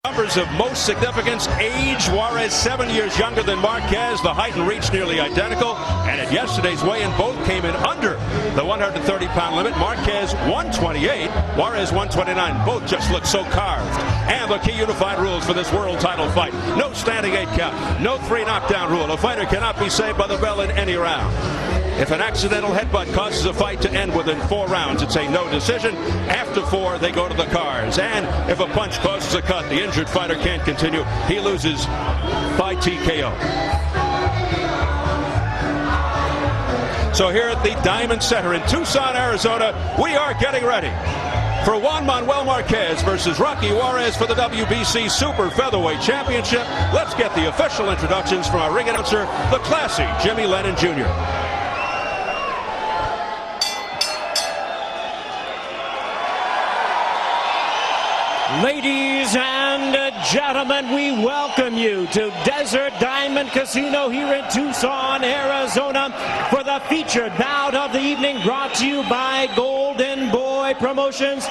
Numbers of most significance: age, Juarez 7 years younger than Marquez. The height and reach nearly identical. And at yesterday's weigh-in, both came in under the 130-pound limit. Marquez 128, Juarez 129. Both just look so carved. And the key unified rules for this world title fight: no standing 8 count, no 3 knockdown rule. A fighter cannot be saved by the bell in any round. If an accidental headbutt causes a fight to end within 4 rounds, it's a no decision. After 4, they go to the cars. And if a punch causes a cut, the injured fighter can't continue. He loses by TKO. So here at the Diamond Center in Tucson, Arizona, we are getting ready for Juan Manuel Marquez versus Rocky Juarez for the WBC Super Featherweight Championship. Let's get the official introductions from our ring announcer, the classy Jimmy Lennon Jr. Ladies and gentlemen, we welcome you to Desert Diamond Casino here in Tucson, Arizona for the featured bout of the evening, brought to you by Golden Boy Promotions,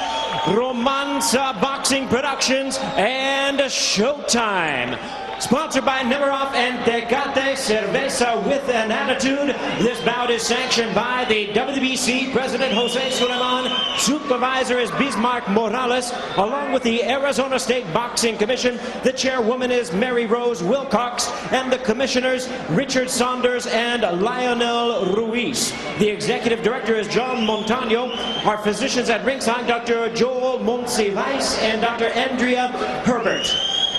Romanza Boxing Productions, and Showtime. Sponsored by Nemiroff and Tecate Cerveza with an Attitude. This bout is sanctioned by the WBC President Jose Suleiman. Supervisor is Bismarck Morales, along with the Arizona State Boxing Commission. The chairwoman is Mary Rose Wilcox, and the commissioners Richard Saunders and Lionel Ruiz. The executive director is John Montano. Our physicians at ringside, Dr. Joel Monsivais and Dr. Andrea Herbert.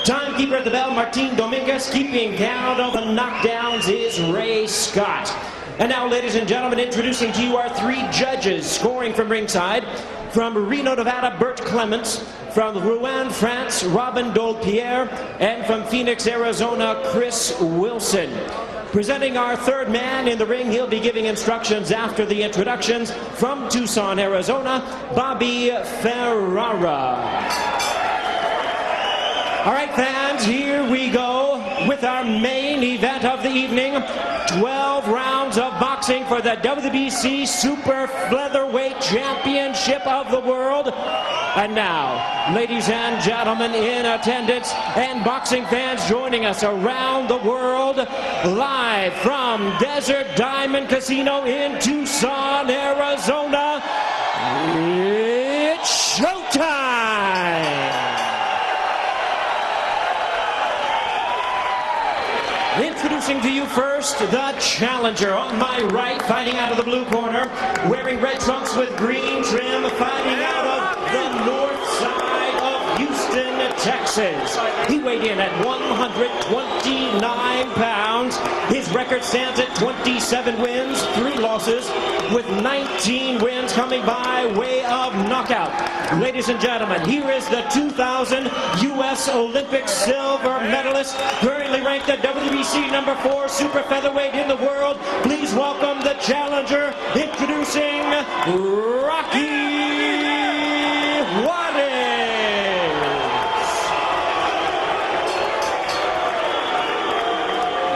Timekeeper at the bell, Martin Dominguez. Keeping count of the knockdowns is Ray Scott. And now, ladies and gentlemen, introducing to you our 3 judges scoring from ringside. From Reno, Nevada, Bert Clements. From Rouen, France, Robin Dolpierre. And from Phoenix, Arizona, Chris Wilson. Presenting our 3rd man in the ring, he'll be giving instructions after the introductions. From Tucson, Arizona, Bobby Ferrara. All right, fans, here we go with our main event of the evening. 12 rounds of boxing for the WBC Super Featherweight Championship of the world. And now, ladies and gentlemen in attendance and boxing fans joining us around the world, live from Desert Diamond Casino in Tucson, Arizona, it's showtime! Introducing to you first, the challenger. On my right, fighting out of the blue corner, wearing red trunks with green trim, fighting out of the north side of Houston, Texas. He weighed in at 129 pounds. His record stands at 27 wins, 3 losses, with 19 wins coming by way of knockout. Ladies and gentlemen, here is the 2000 U.S. Olympic silver medalist, currently ranked at WBC number 4 super featherweight in the world. Please welcome the challenger, introducing Rocky Juarez.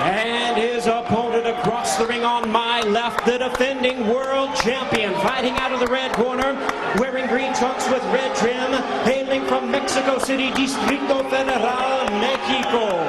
And his opponent across the ring on my left, the defending world champion, fighting out of the red corner, wearing green trunks with red trim, hailing from Mexico City, Distrito Federal, Mexico.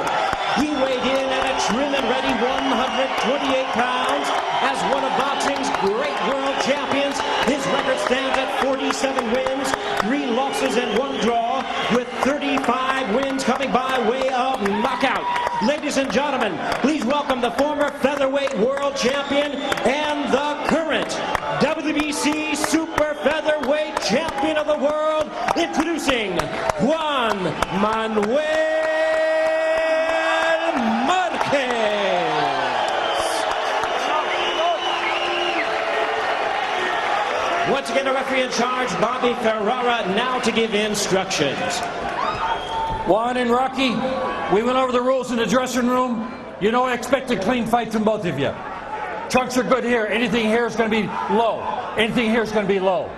He weighed in at a trim and ready 128 pounds. As one of boxing's great world champions, his record stands at 47 wins, 3 losses and 1 draw, with 35 wins coming by way of knockout. Ladies and gentlemen, please welcome the former featherweight world champion and the current WBC Super Featherweight Champion of the world, introducing Juan Manuel Marquez. Once again, the referee in charge, Bobby Ferrara, now to give instructions. Juan and Rocky, we went over the rules in the dressing room. You know, I expect a clean fight from both of you. Trunks are good here. Anything here is going to be low. Anything here is going to be low.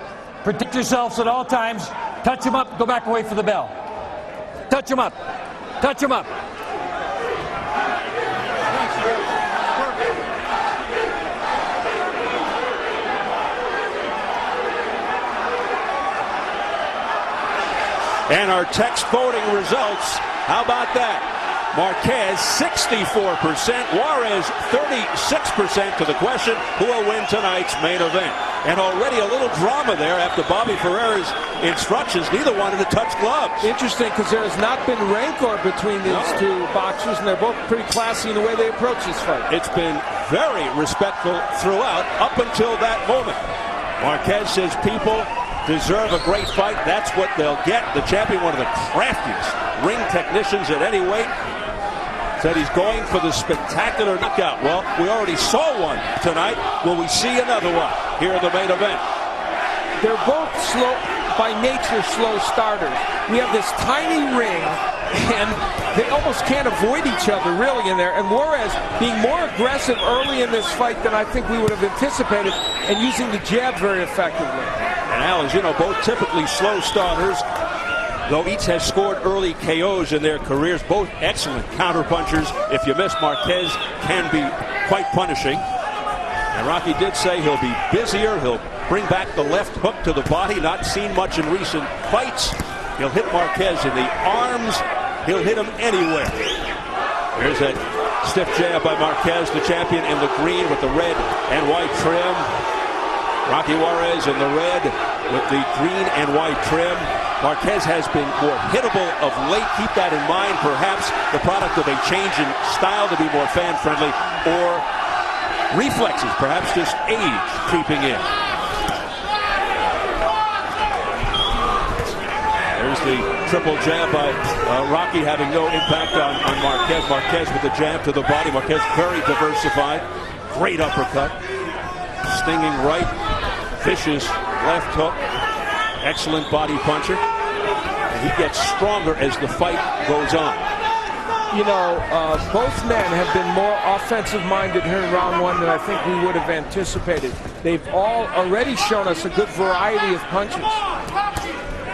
Protect yourselves at all times. Touch them up. Go back away for the bell. Touch them up. Touch them up. And our text voting results, how about that? Marquez 64%, Juarez 36% to the question, who will win tonight's main event? And already a little drama there after Bobby Ferrera's instructions. Neither wanted to touch gloves. Interesting, because there has not been rancor between these two boxers, and they're both pretty classy in the way they approach this fight. It's been very respectful throughout up until that moment. Marquez says people deserve a great fight. That's what they'll get. The champion, one of the craftiest ring technicians at any weight, said he's going for the spectacular knockout. Well, we already saw one tonight. Will we see another one here in the main event? They're both slow, by nature, slow starters. We have this tiny ring, and they almost can't avoid each other really in there. And Juarez being more aggressive early in this fight than I think we would have anticipated, and using the jab very effectively. And Al, as you know, both typically slow starters, though each has scored early KOs in their careers. Both excellent counterpunchers. If you miss, Marquez can be quite punishing. And Rocky did say he'll be busier. He'll bring back the left hook to the body. Not seen much in recent fights. He'll hit Marquez in the arms. He'll hit him anywhere. There's a stiff jab by Marquez, the champion in the green with the red and white trim. Rocky Juarez in the red with the green and white trim. Marquez has been more hittable of late. Keep that in mind. Perhaps the product of a change in style to be more fan-friendly, or reflexes, perhaps just age creeping in. There's the triple jab by Rocky, having no impact on Marquez. Marquez with the jab to the body. Marquez very diversified. Great uppercut. Stinging right. Vicious left hook. Excellent body puncher. And he gets stronger as the fight goes on. You know, both men have been more offensive-minded here in round one than I think we would have anticipated. They've all already shown us a good variety of punches.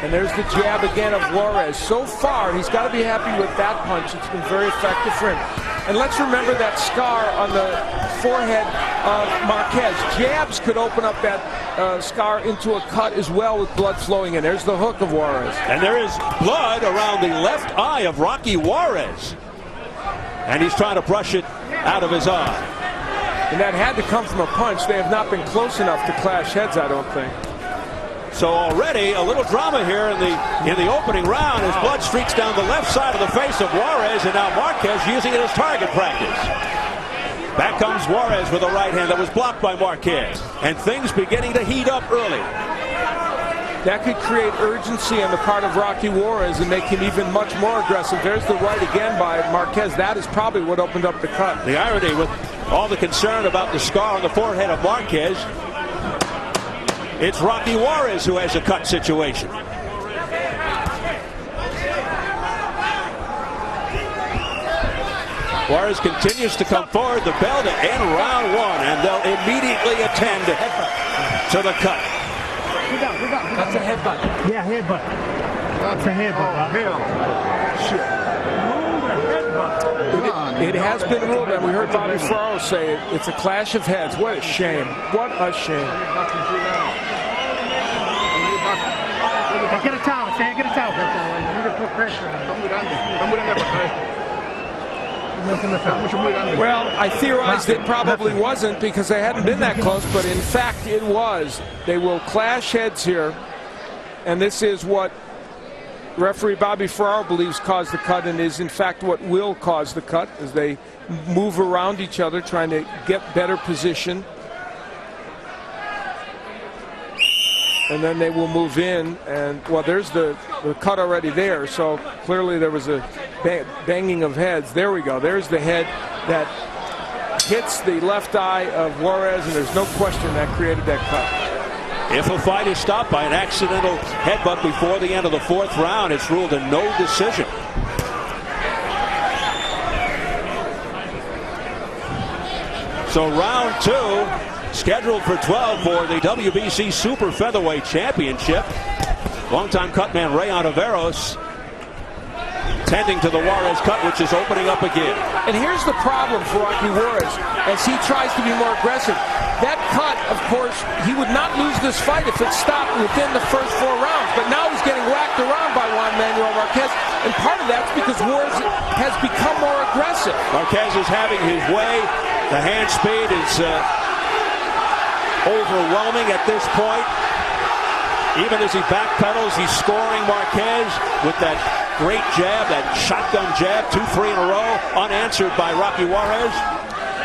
And there's the jab again of Juarez. So far, he's got to be happy with that punch. It's been very effective for him. And let's remember that scar on the forehead of Marquez. Jabs could open up that scar into a cut as well with blood flowing in. There's the hook of Juarez. And there is blood around the left eye of Rocky Juarez. And he's trying to brush it out of his eye. And that had to come from a punch. They have not been close enough to clash heads, I don't think. So already a little drama here in the opening round as blood streaks down the left side of the face of Juarez, and now Marquez using it as target practice. Back comes Juarez with a right hand that was blocked by Marquez, and things beginning to heat up early. That could create urgency on the part of Rocky Juarez and make him even much more aggressive. There's the right again by Marquez. That is probably what opened up the cut. The irony with all the concern about the scar on the forehead of Marquez, it's Rocky Juarez who has a cut situation. Juarez continues to come forward. The bell to end round one, and they'll immediately attend to the cut. That's a headbutt. Yeah, headbutt. That's a headbutt. It has been ruled, and we heard Bobby Ferrero say it's a clash of heads. What a shame. What a shame. Get a towel, Sam. Get a towel. You need to put pressure on it. Well, I theorized it probably wasn't because they hadn't been that close, but in fact it was. They will clash heads here, and this is what referee Bobby Ferraro believes caused the cut, and is in fact what will cause the cut as they move around each other trying to get better position. And then they will move in, and well, there's the cut already there, so clearly there was a banging of heads. There we go. There's the head that hits the left eye of Juarez, and there's no question that created that cut. If a fight is stopped by an accidental headbutt before the end of the fourth round, it's ruled a no decision. So round two, scheduled for 12 for the WBC Super Featherweight Championship. Longtime cutman Ray Ontiveros tending to the Juarez cut, which is opening up again. And here's the problem for Rocky Juarez as he tries to be more aggressive. That cut, of course, he would not lose this fight if it stopped within the first 4 rounds. But now he's getting whacked around by Juan Manuel Marquez. And part of that's because Juarez has become more aggressive. Marquez is having his way. The hand speed is overwhelming at this point. Even as he backpedals, he's scoring Marquez with that great jab, that shotgun jab, 2-3 in a row, unanswered by Rocky Juarez.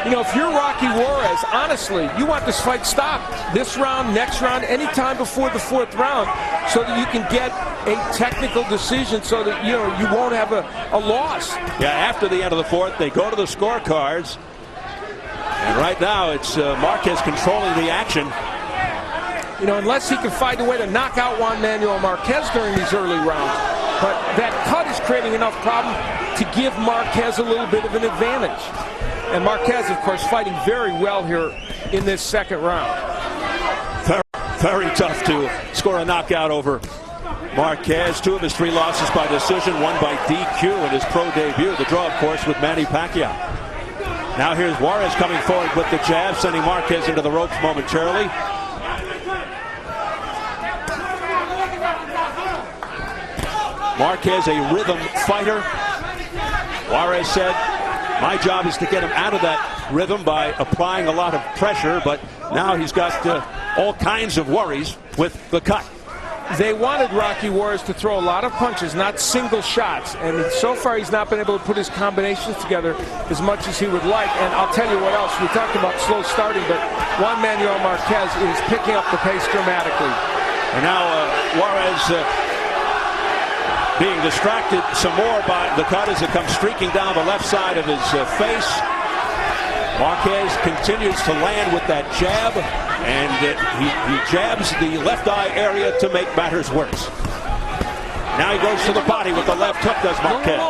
You know, if you're Rocky Juarez, honestly, you want this fight stopped. This round, next round, anytime before the 4th round, so that you can get a technical decision so that, you know, you won't have a loss. Yeah, after the end of the 4th, they go to the scorecards. And right now, it's Marquez controlling the action. You know, unless he can find a way to knock out Juan Manuel Marquez during these early rounds. But that cut is creating enough problem to give Marquez a little bit of an advantage. And Marquez, of course, fighting very well here in this 2nd round. Very tough to score a knockout over Marquez. 2 of his 3 losses by decision, 1 by DQ in his pro debut. The draw, of course, with Manny Pacquiao. Now here's Juarez coming forward with the jab, sending Marquez into the ropes momentarily. Marquez, a rhythm fighter. Juarez said, my job is to get him out of that rhythm by applying a lot of pressure, but now he's got all kinds of worries with the cut. They wanted Rocky Juarez to throw a lot of punches, not single shots, and so far he's not been able to put his combinations together as much as he would like. And I'll tell you what else, we talked about slow starting, but Juan Manuel Marquez is picking up the pace dramatically. And now Juarez being distracted some more by the cut as it comes streaking down the left side of his face. Marquez continues to land with that jab, and he jabs the left eye area to make matters worse. Now he goes to the body with the left hook, does Marquez.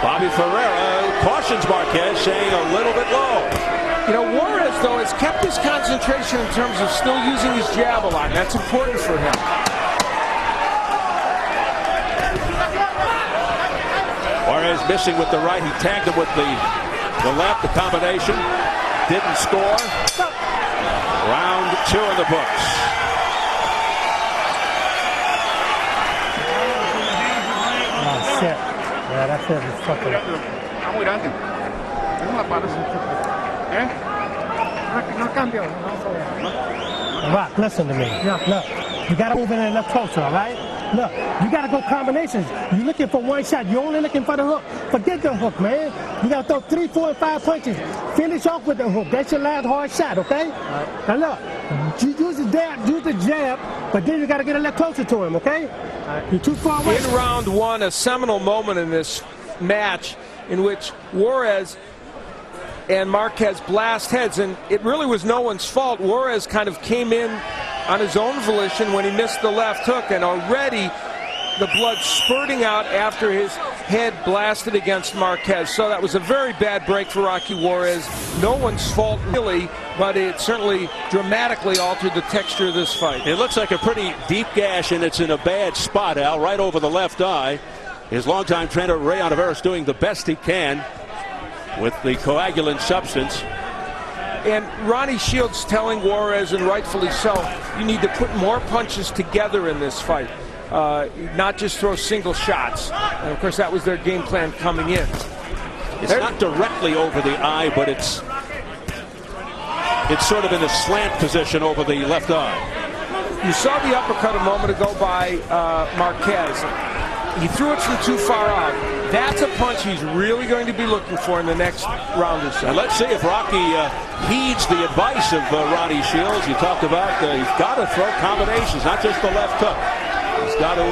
Bobby Ferreira cautions Marquez, saying a little bit low. You know, Juarez, though, has kept his concentration in terms of still using his jab a lot. That's important for him. Juarez missing with the right. He tagged him with the left, the combination. Didn't score. Round 2 in the books. Oh, shit. Yeah, that's it. It's fucking. Rock, listen to me. Look, you got to move in a little closer, all right? Look, you got to go combinations. You're looking for one shot. You're only looking for the hook. Forget the hook, man. You got to throw 3, 4, and 5 punches. Finish off with the hook. That's your last hard shot, okay? Now look, you use the jab, but then you got to get a little closer to him, okay? You're too far away. In round 1, a seminal moment in this match in which Juarez and Marquez blast heads, and it really was no one's fault. Juarez kind of came in on his own volition when he missed the left hook, and already the blood spurting out after his head blasted against Marquez. So that was a very bad break for Rocky Juarez. No one's fault, really, but it certainly dramatically altered the texture of this fight. It looks like a pretty deep gash, and it's in a bad spot, Al, right over the left eye. His longtime trainer, Ray Oliveros, doing the best he can with the coagulant substance. And Ronnie Shields telling Juarez, and rightfully so, you need to put more punches together in this fight, not just throw single shots. And of course, that was their game plan coming in. It's not directly over the eye, but it's sort of in a slant position over the left eye. You saw the uppercut a moment ago by Marquez. He threw it from too far out. That's a punch he's really going to be looking for in the next round or so. And let's see if Rocky heeds the advice of Ronnie Shields. You talked about he's got to throw combinations, not just the left hook. He's got to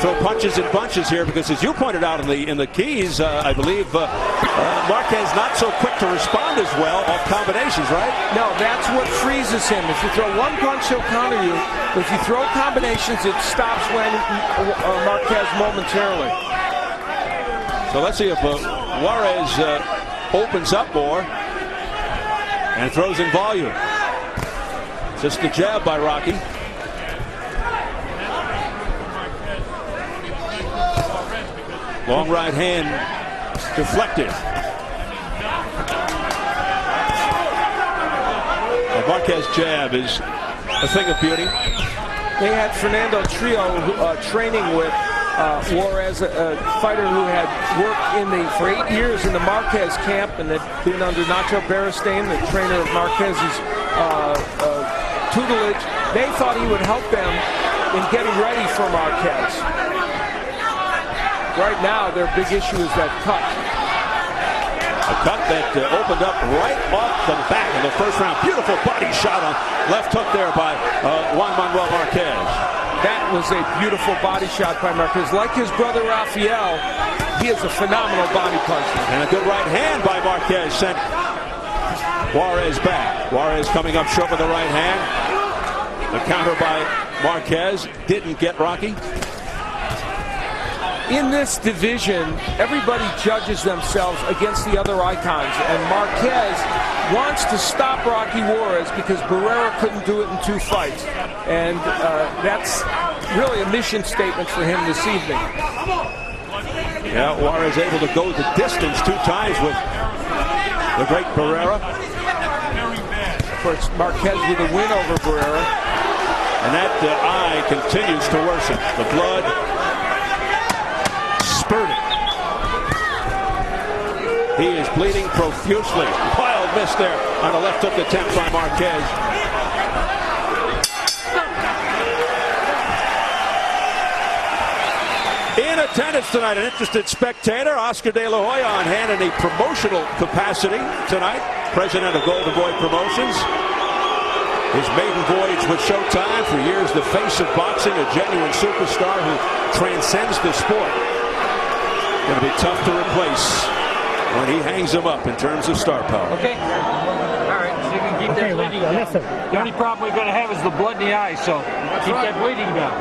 throw punches and bunches here, because as you pointed out in the keys, I believe Marquez not so quick to respond as well off combinations, right? No, that's what freezes him. If you throw one punch, he'll counter you. But if you throw combinations, it stops when Marquez momentarily. So let's see if Juarez opens up more and throws in volume. Just the jab by Rocky. Long right hand deflected. The Marquez jab is a thing of beauty. They had Fernando Trio training with Juarez, a fighter who had worked for 8 years in the Marquez camp and had been under Nacho Beristain, the trainer of Marquez's tutelage. They thought he would help them in getting ready for Marquez. Right now, their big issue is that cut. A cut that opened up right off the back in the first round. Beautiful body shot on left hook there by Juan Manuel Marquez. That was a beautiful body shot by Marquez. Like his brother Rafael, he is a phenomenal body puncher. And a good right hand by Marquez sent Juarez back. Juarez coming up short with the right hand. The counter by Marquez didn't get Rocky. In this division, everybody judges themselves against the other icons, and Marquez wants to stop Rocky Juarez because Barrera couldn't do it in 2 fights, and that's really a mission statement for him this evening. Yeah, Juarez able to go the distance 2 times with the great Barrera. Of course, Marquez with a win over Barrera. And that eye continues to worsen. The blood spurting. He is bleeding profusely. Wild miss there on the left hook attempt by Marquez. In attendance tonight, an interested spectator, Oscar De La Hoya on hand in a promotional capacity tonight. President of Golden Boy Promotions. His maiden voyage with Showtime, for years the face of boxing, a genuine superstar who transcends the sport. Going to be tough to replace when he hangs him up in terms of star power. Okay. All right. So you can keep that bleeding down. Listen. The only problem we're going to have is the blood in the eye, so keep that bleeding down.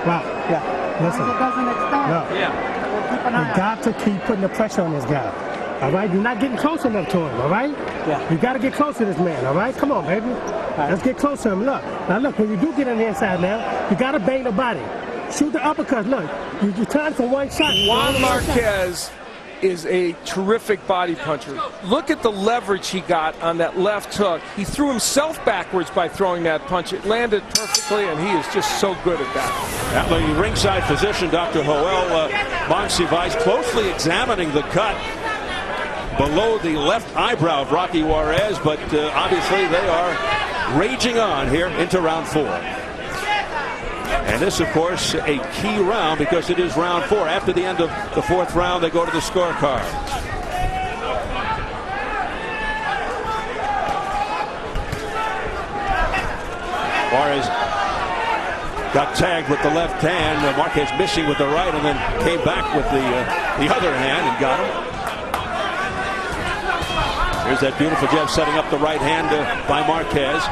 Wow. Yeah. Listen. No. Yeah. You got to keep putting the pressure on this guy. All right? You're not getting close enough to him, all right? Yeah. You got to get close to this man, all right? Come on, baby. Let's get close to him. Look. Now, look, when you do get on the inside now, you got to bang the body. Shoot the uppercut. Look, you're trying for one shot. Juan Marquez is a terrific body puncher. Look at the leverage he got on that left hook. He threw himself backwards by throwing that punch. It landed perfectly, and he is just so good at that. At the ringside physician, Dr. Joel Monsiváis, closely examining the cut below the left eyebrow of Rocky Juarez, but obviously they are raging on here into round 4. And this, of course, a key round because it is round 4. After the end of the 4th round, they go to the scorecard. Juarez got tagged with the left hand. Marquez missing with the right, and then came back with the other hand and got him. Here's that beautiful jab setting up the right hand by Marquez.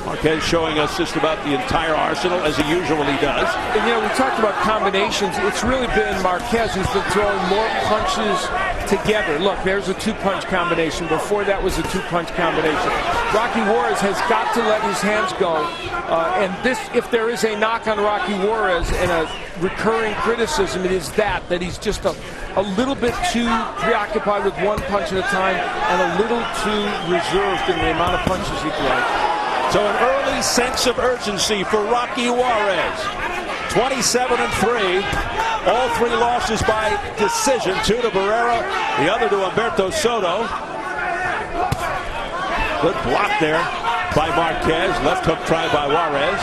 Marquez showing us just about the entire arsenal as he usually does. And, you know, we talked about combinations. It's really been Marquez who's been throwing more punches together. Look, there's a 2-punch combination. Before that was a 2-punch combination. Rocky Juarez has got to let his hands go. And this, if there is a knock on Rocky Juarez and a recurring criticism, it is that he's just a little bit too preoccupied with one punch at a time and a little too reserved in the amount of punches he throws. So an early sense of urgency for Rocky Juarez. 27-3. All 3 losses by decision. 2 to Barrera, the other to Humberto Soto. Good block there by Marquez. Left hook try by Juarez.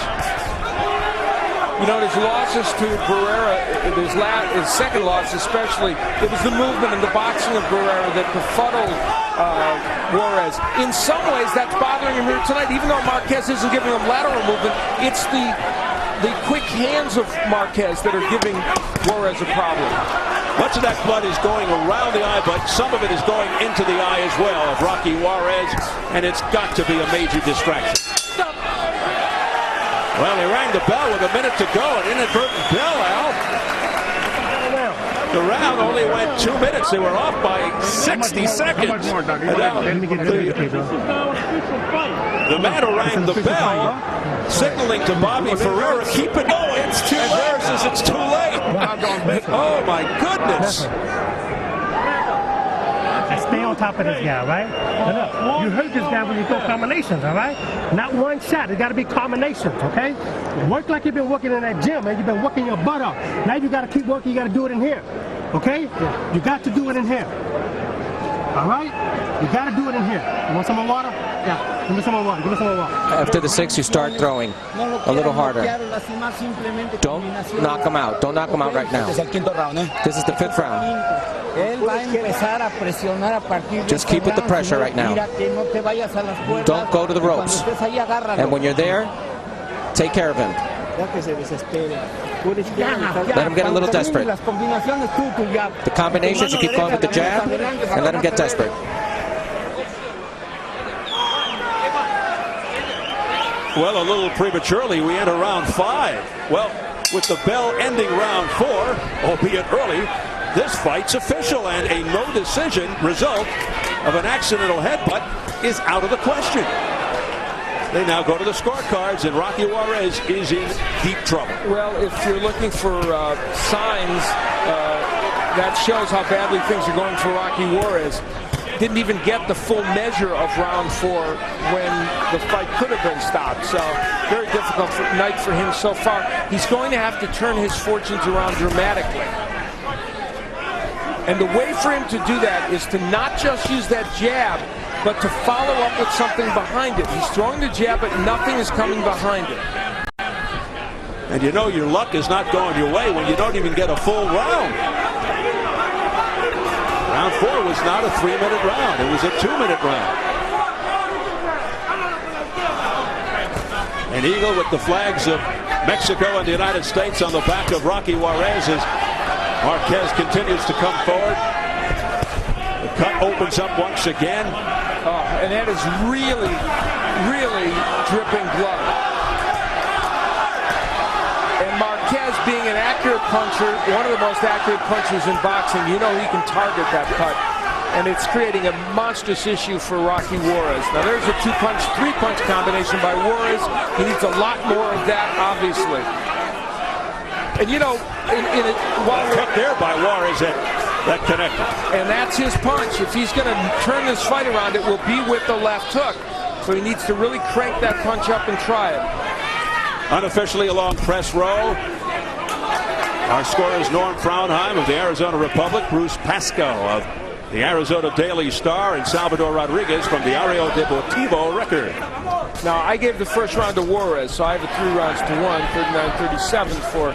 You know, his losses to Barrera, his second loss especially, it was the movement and the boxing of Barrera that befuddled Juarez. In some ways, that's bothering him here tonight. Even though Marquez isn't giving him lateral movement, it's the quick hands of Marquez that are giving Juarez a problem. Much of that blood is going around the eye, but some of it is going into the eye as well of Rocky Juarez, and it's got to be a major distraction. Well, they rang the bell with a minute to go. An inadvertent bell, Al. The round only went 2 minutes. They were off by 60 seconds. And now, the man who rang the bell, signaling to Bobby Ferreira, keep it going. It's too late. Says it's too late. Oh my goodness. Stay on top of this guy, right? Now look, you hurt this guy when you throw combinations, all right? Not one shot. It got to be combinations, okay? Work like you've been working in that gym, man. You've been working your butt off. Now you got to keep working. You got to do it in here, okay? You got to do it in here. All right? You got to do it in here. You want some more water? Yeah. Give me some more water. Give me some more water. After the 6, you start throwing a little harder. Don't knock him out. Don't knock him out right now. This is the 5th round. Just keep with the pressure right now. Don't go to the ropes. And when you're there, take care of him. Let him get a little desperate. The combinations, you keep going with the jab, and let him get desperate. Well, a little prematurely, we enter round 5. Well, with the bell ending round 4, albeit early, this fight's official, and a no decision result of an accidental headbutt is out of the question. They now go to the scorecards, and Rocky Juarez is in deep trouble. Well, if you're looking for signs, that shows how badly things are going for Rocky Juarez. Didn't even get the full measure of round 4 when the fight could have been stopped. So very difficult night for him so far. He's going to have to turn his fortunes around dramatically. And the way for him to do that is to not just use that jab, but to follow up with something behind it. He's throwing the jab, but nothing is coming behind it. And you know your luck is not going your way when you don't even get a full round. Round 4 was not a 3-minute round. It was a 2-minute round. An eagle with the flags of Mexico and the United States on the back of Rocky Juarez as Marquez continues to come forward. The cut opens up once again. And that is really, really dripping blood. And Marquez, being an accurate puncher, one of the most accurate punchers in boxing, you know he can target that cut. And it's creating a monstrous issue for Rocky Juarez. Now there's a 2-punch, 3-punch combination by Juarez. He needs a lot more of that, obviously. And you know, while cut there by Juarez that connected. And that's his punch. If he's going to turn this fight around, it will be with the left hook. So he needs to really crank that punch up and try it. Unofficially along press row, our scorer is Norm Fraunheim of the Arizona Republic, Bruce Pasco of the Arizona Daily Star, and Salvador Rodriguez from the Ario Deportivo Record. Now, I gave the first round to Juarez, so I have a 3 rounds to 1, 39-37 for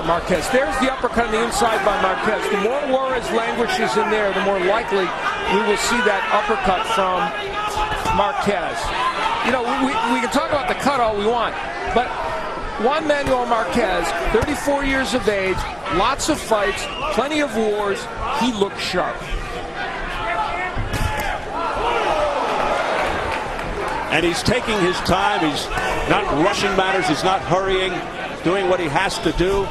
Marquez. There's the uppercut on the inside by Marquez. The more Juarez languishes in there, the more likely we will see that uppercut from Marquez. You know, we can talk about the cut all we want, but Juan Manuel Marquez, 34 years of age, lots of fights, plenty of wars, he looks sharp. And he's taking his time. He's not rushing matters. He's not hurrying. Doing what he has to do.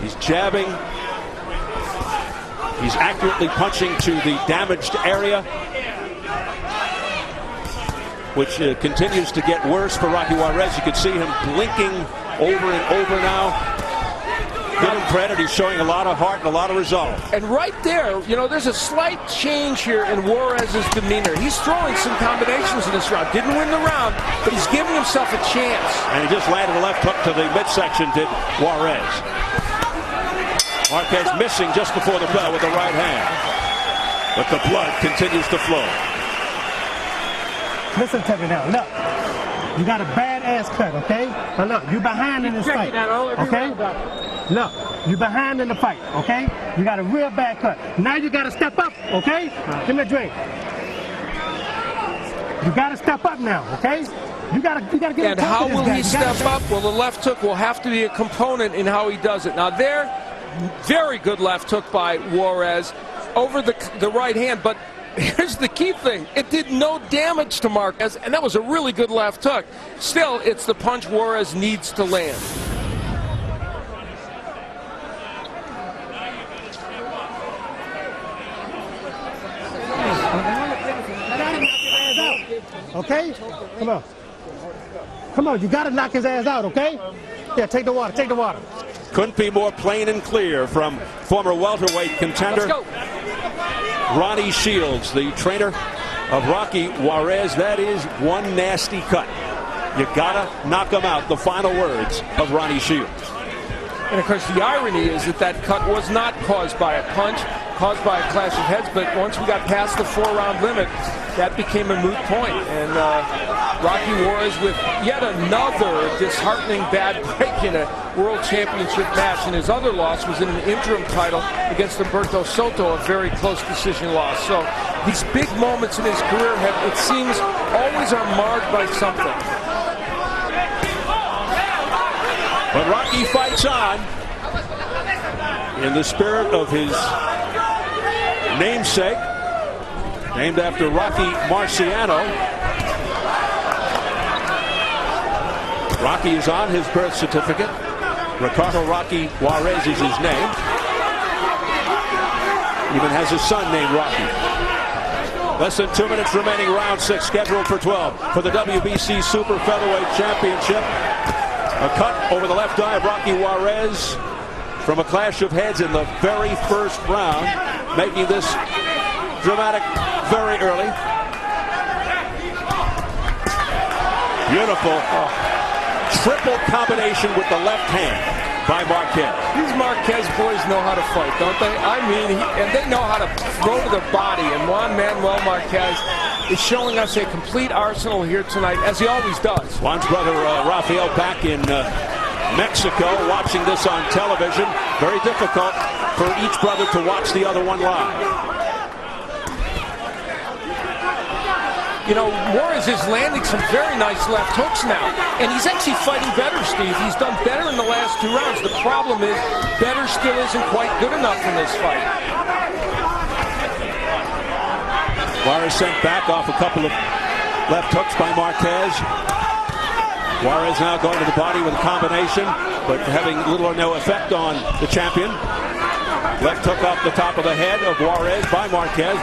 He's jabbing. He's accurately punching to the damaged area, which continues to get worse for Rocky Juarez. You can see him blinking over and over now. Give him credit. He's showing a lot of heart and a lot of resolve. And right there, you know, there's a slight change here in Juarez's demeanor. He's throwing some combinations in this round. Didn't win the round, but he's giving himself a chance. And he just landed a left hook to the midsection, did Juarez. Marquez missing just before the bell with the right hand. But the blood continues to flow. Listen to me now. Look, you got a bad ass cut, okay? Now look, you behind in this fight, okay? Look, you behind in the fight, okay? You got a real bad cut. Now you got to step up, okay? Give me a drink. You got to step up now, okay? You got to get. And how will he step up? Well, the left hook will have to be a component in how he does it. Now there, very good left hook by Juarez over the right hand, but here's the key thing. It did no damage to Marquez, and that was a really good left hook. Still, it's the punch Juarez needs to land. okay? Come on. Come on, you got to knock his ass out, okay? Yeah, take the water, take the water. Couldn't be more plain and clear from former welterweight contender Ronnie Shields, the trainer of Rocky Juarez. That is one nasty cut. You gotta knock him out. The final words of Ronnie Shields. And of course, the irony is that that cut was not caused by a punch, caused by a clash of heads, but once we got past the 4-round limit, that became a moot point. And Rocky Juarez with yet another disheartening bad break in a world championship match. And his other loss was in an interim title against Humberto Soto, a very close decision loss. So these big moments in his career have, it seems, always are marred by something. But Rocky fights on in the spirit of his namesake, named after Rocky Marciano. Rocky is on his birth certificate. Ricardo Rocky Juarez is his name. Even has a son named Rocky. Less than 2 minutes remaining, round 6, scheduled for 12 for the WBC Super Featherweight Championship. A cut over the left eye of Rocky Juarez from a clash of heads in the very first round, making this dramatic very early. Beautiful triple combination with the left hand by Marquez. These Marquez boys know how to fight, don't they? I mean, and they know how to throw to the body. And Juan Manuel Marquez is showing us a complete arsenal here tonight, as he always does. Juan's brother Rafael back in Mexico, watching this on television. Very difficult for each brother to watch the other one live. You know, Juarez is landing some very nice left hooks now. And he's actually fighting better, Steve. He's done better in the last 2 rounds. The problem is, better still isn't quite good enough in this fight. Juarez sent back off a couple of left hooks by Marquez. Juarez now going to the body with a combination, but having little or no effect on the champion. Left hook off the top of the head of Juarez by Marquez.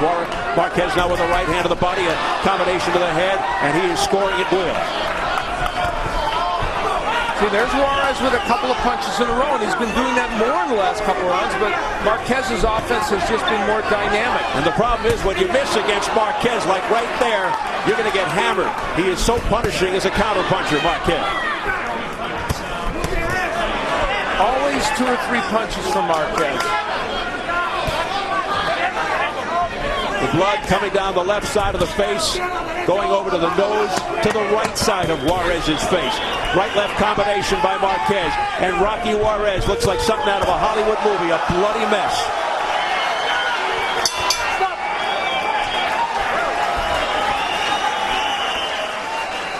Marquez now with the right hand to the body, a combination to the head, and he is scoring at will. See, there's Juarez with a couple of punches in a row, and he's been doing that more in the last couple of rounds, but Marquez's offense has just been more dynamic. And the problem is, when you miss against Marquez, like right there, you're going to get hammered. He is so punishing as a counterpuncher, Marquez. Always 2 or 3 punches from Marquez. The blood coming down the left side of the face, going over to the nose, to the right side of Juarez's face. Right-left combination by Marquez. And Rocky Juarez looks like something out of a Hollywood movie, a bloody mess.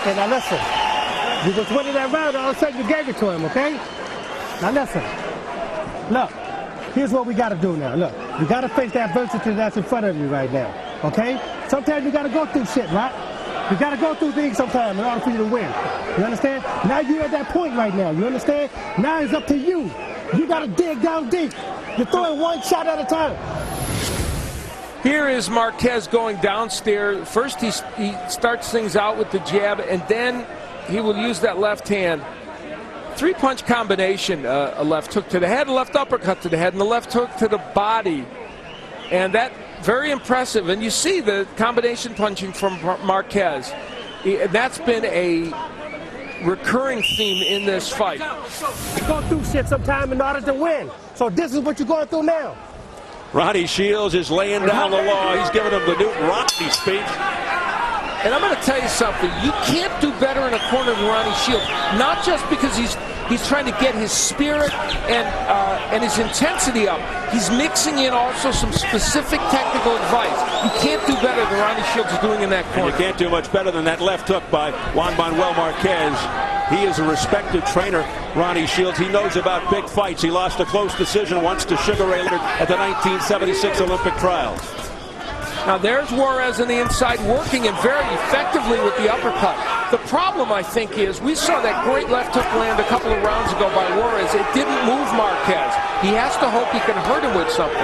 Okay, now listen. You was winning that round, all of a sudden you gave it to him, okay? Now listen. Look. Here's what we got to do now. Look, you got to face that adversity that's in front of you right now, okay? Sometimes you got to go through shit, right? You got to go through things sometimes in order for you to win. You understand? Now you're at that point right now. You understand? Now it's up to you. You got to dig down deep. You're throwing one shot at a time. Here is Marquez going downstairs. First he starts things out with the jab, and then he will use that left hand. 3-punch combination, a left hook to the head, a left uppercut to the head, and the left hook to the body. And that, very impressive. And you see the combination punching from Marquez. That's been a recurring theme in this fight. You go through shit sometime in order to win. So this is what you're going through now. Ronnie Shields is laying down the law. He's giving him the Newton Rocky speech. And I'm going to tell you something. You can't do better in a corner than Ronnie Shields. Not just because he's trying to get his spirit and his intensity up. He's mixing in also some specific technical advice. You can't do better than Ronnie Shields is doing in that corner. And you can't do much better than that left hook by Juan Manuel Marquez. He is a respected trainer, Ronnie Shields. He knows about big fights. He lost a close decision once to Sugar Ray Leonard at the 1976 Olympic trials. Now there's Juarez on the inside working and very effectively with the uppercut. The problem, I think, is we saw that great left hook land a couple of rounds ago by Juarez. It didn't move Marquez. He has to hope he can hurt him with something.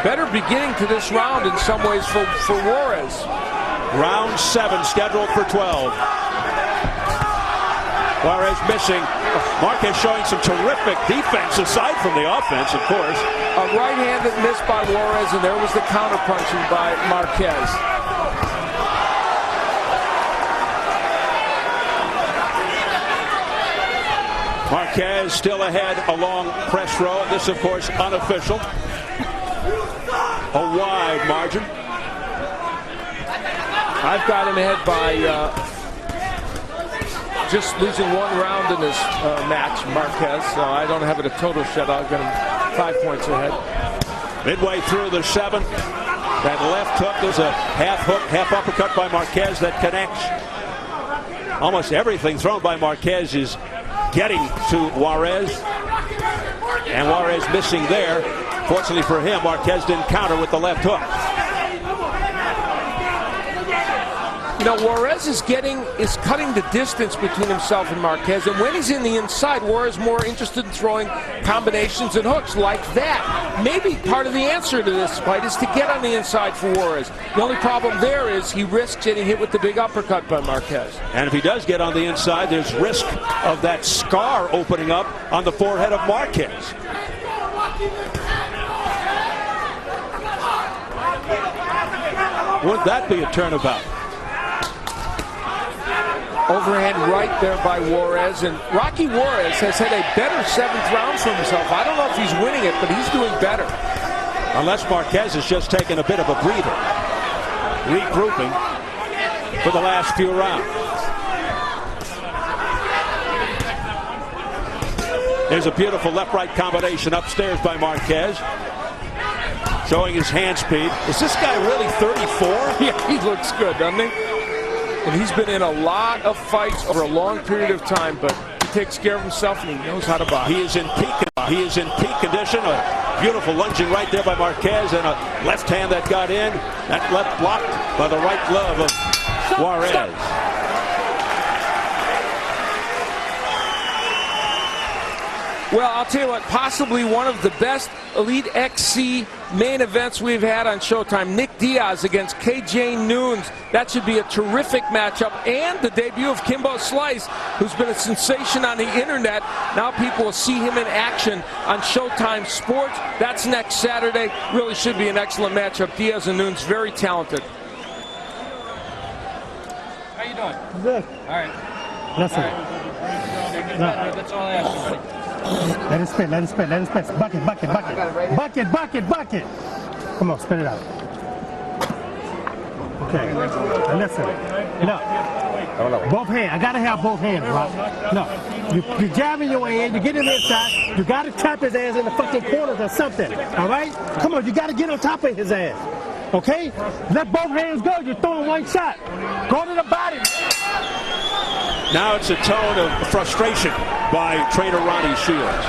Better beginning to this round in some ways for Juarez. Round 7 scheduled for 12. Juarez missing. Marquez showing some terrific defense aside from the offense, of course. A right hand that missed by Juarez, and there was the counter punching by Marquez. Marquez still ahead along press row. This, of course, unofficial. A wide margin. I've got him ahead by just losing 1 round in this match, Marquez. So I don't have it a total shutout. I've got him 5 points ahead. Midway through the 7th, that left hook is a half hook, half uppercut by Marquez that connects. Almost everything thrown by Marquez is getting to Juarez, and Juarez missing there. Fortunately for him, Marquez didn't counter with the left hook. You know, Juarez is cutting the distance between himself and Marquez, and when he's in the inside, Juarez is more interested in throwing combinations and hooks like that. Maybe part of the answer to this fight is to get on the inside for Juarez. The only problem there is he risks getting hit with the big uppercut by Marquez. And if he does get on the inside, there's risk of that scar opening up on the forehead of Marquez. Would that be a turnabout? Overhand right there by Juarez, and Rocky Juarez has had a better 7th round for himself. I don't know if he's winning it, but he's doing better. Unless Marquez has just taken a bit of a breather, regrouping for the last few rounds. There's a beautiful left-right combination upstairs by Marquez, showing his hand speed. Is this guy really 34? Yeah, he looks good, doesn't he? And he's been in a lot of fights over a long period of time, but he takes care of himself and he knows how to box. He is in peak condition. A beautiful lunging right there by Marquez, and a left hand that got in. That left blocked by the right glove of Juarez. Well, I'll tell you what, possibly one of the best Elite XC main events we've had on Showtime. Nick Diaz against KJ Noons. That should be a terrific matchup. And the debut of Kimbo Slice, who's been a sensation on the internet. Now people will see him in action on Showtime Sports. That's next Saturday. Really should be an excellent matchup. Diaz and Noons, very talented. How you doing? Good. All right. Listen. All right. No. That's all I asked you, buddy. Let it spit, let it spit, let it spit. Bucket, bucket, bucket. Bucket, bucket, bucket. Come on, spit it out. Okay. And listen. Look. Both hands. I gotta have both hands, right? No. You jab in your hand, you get him inside, you gotta tap his ass in the fucking corners or something. Alright? Come on, you gotta get on top of his ass. Okay? Let both hands go. You're throwing one shot. Go to the body. Now it's a tone of frustration by trainer Ronnie Shields.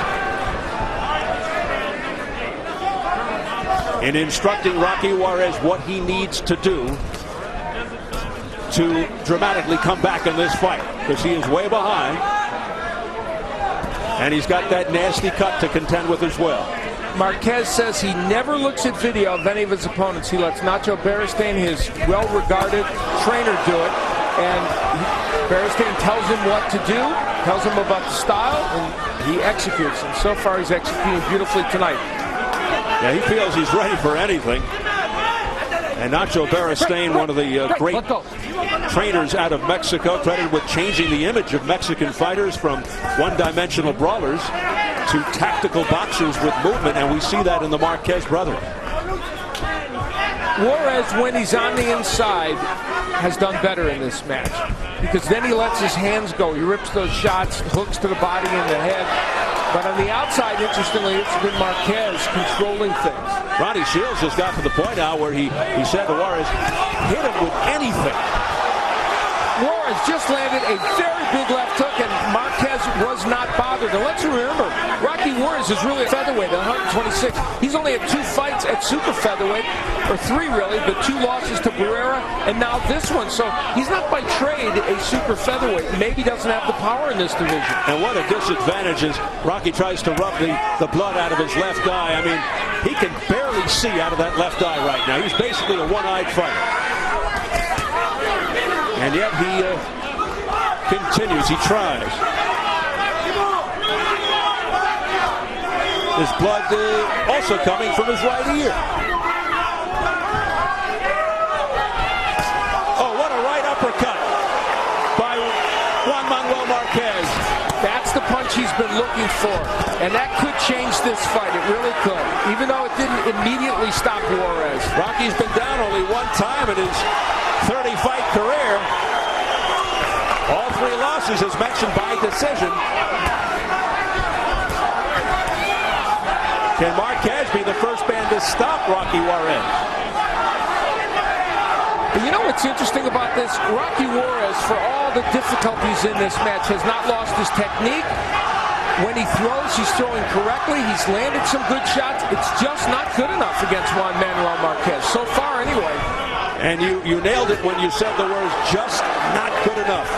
In instructing Rocky Juarez what he needs to do to dramatically come back in this fight, because he is way behind, and he's got that nasty cut to contend with as well. Marquez says he never looks at video of any of his opponents. He lets Nacho Beristain, his well-regarded trainer, do it, and Beristain tells him what to do, tells him about the style, and he executes. And so far, he's executing beautifully tonight. Yeah, he feels he's ready for anything. And Nacho Beristain, one of the great trainers out of Mexico, credited with changing the image of Mexican fighters from one-dimensional brawlers to tactical boxers with movement, and we see that in the Marquez brothers. Juarez, when he's on the inside, has done better in this match, because then he lets his hands go. He rips those shots, hooks to the body and the head. But on the outside, interestingly, it's been Marquez controlling things. Ronnie Shields has got to the point now where he said to Juarez, hit him with anything. Juarez just landed a very big left hook, and Marquez was not bothered. And let's remember, Rocky Juarez is really a featherweight at 126. He's only had 2 fights at super featherweight, or 3 really, but 2 losses to Barrera, and now this one. So he's not by trade a super featherweight. Maybe doesn't have the power in this division. And what a disadvantage as Rocky tries to rub the blood out of his left eye. I mean, he can barely see out of that left eye right now. He's basically a one-eyed fighter. And yet he continues. He tries. His blood also coming from his right ear. Oh, what a right uppercut by Juan Manuel Marquez. That's the punch he's been looking for, and that could change this fight. It really could, even though it didn't immediately stop Juarez. Rocky's been down only one time in his 30-fight career. All 3 losses, as mentioned, by decision. Can Marquez be the first man to stop Rocky Juarez? But you know what's interesting about this? Rocky Juarez, for all the difficulties in this match, has not lost his technique. When he throws, he's throwing correctly. He's landed some good shots. It's just not good enough against Juan Manuel Marquez, so far anyway. And you nailed it when you said the words, just not good enough.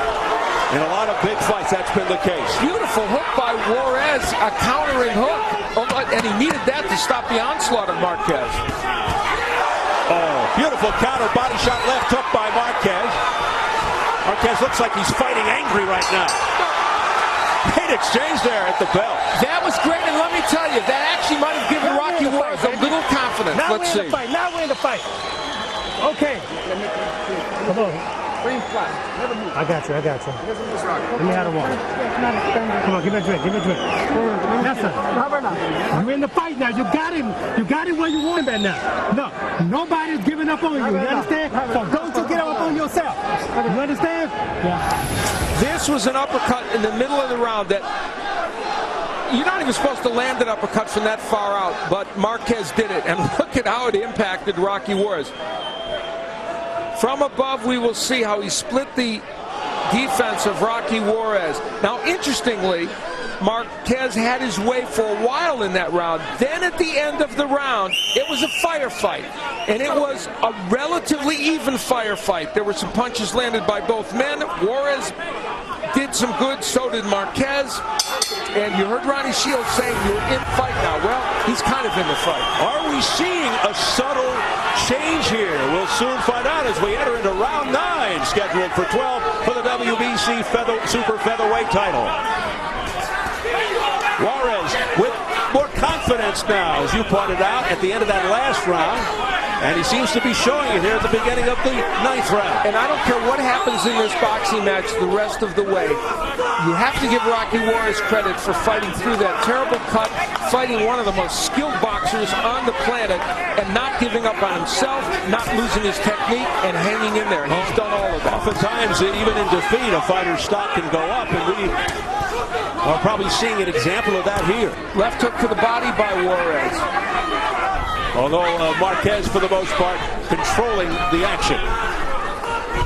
In a lot of big fights, that's been the case. Beautiful hook by Juarez, a countering hook. And he needed that to stop the onslaught of Marquez. Oh, beautiful counter body shot left hook by Marquez. Marquez looks like he's fighting angry right now. Great exchange there at the bell. That was great, and let me tell you, that actually might have given Rocky Juarez a little confidence. Now Let's we're in see. the fight. Now we're in the fight. Okay. Come on. I got you. Let me have a walk. Come on, give me a drink. Yes, sir. You're in the fight now. You got him. You got him where you want him at now. Look, nobody's giving up on you. You understand? So don't you get up on yourself. You understand? Yeah. This was an uppercut in the middle of the round that you're not even supposed to land an uppercut from that far out, but Marquez did it. And look at how it impacted Rocky Juarez. From above, we will see how he split the defense of Rocky Juarez. Now, interestingly, Marquez had his way for a while in that round. Then at the end of the round, it was a firefight. And it was a relatively even firefight. There were some punches landed by both men. Juarez did some good, so did Marquez. And you heard Ronnie Shields saying you're in fight now. Well, he's kind of in the fight. Are we seeing a subtle change here? We'll soon find out as we enter into round 9, scheduled for 12 for the WBC Super Featherweight title. Juarez with more confidence now, as you pointed out, at the end of that last round. And he seems to be showing it here at the beginning of the 9th round. And I don't care what happens in this boxing match the rest of the way. You have to give Rocky Juarez credit for fighting through that terrible cut, fighting one of the most skilled boxers on the planet, and not giving up on himself, not losing his technique, and hanging in there. And he's done all of that. Oftentimes, even in defeat, a fighter's stock can go up, and we are probably seeing an example of that here. Left hook to the body by Juarez. Although Marquez, for the most part, controlling the action.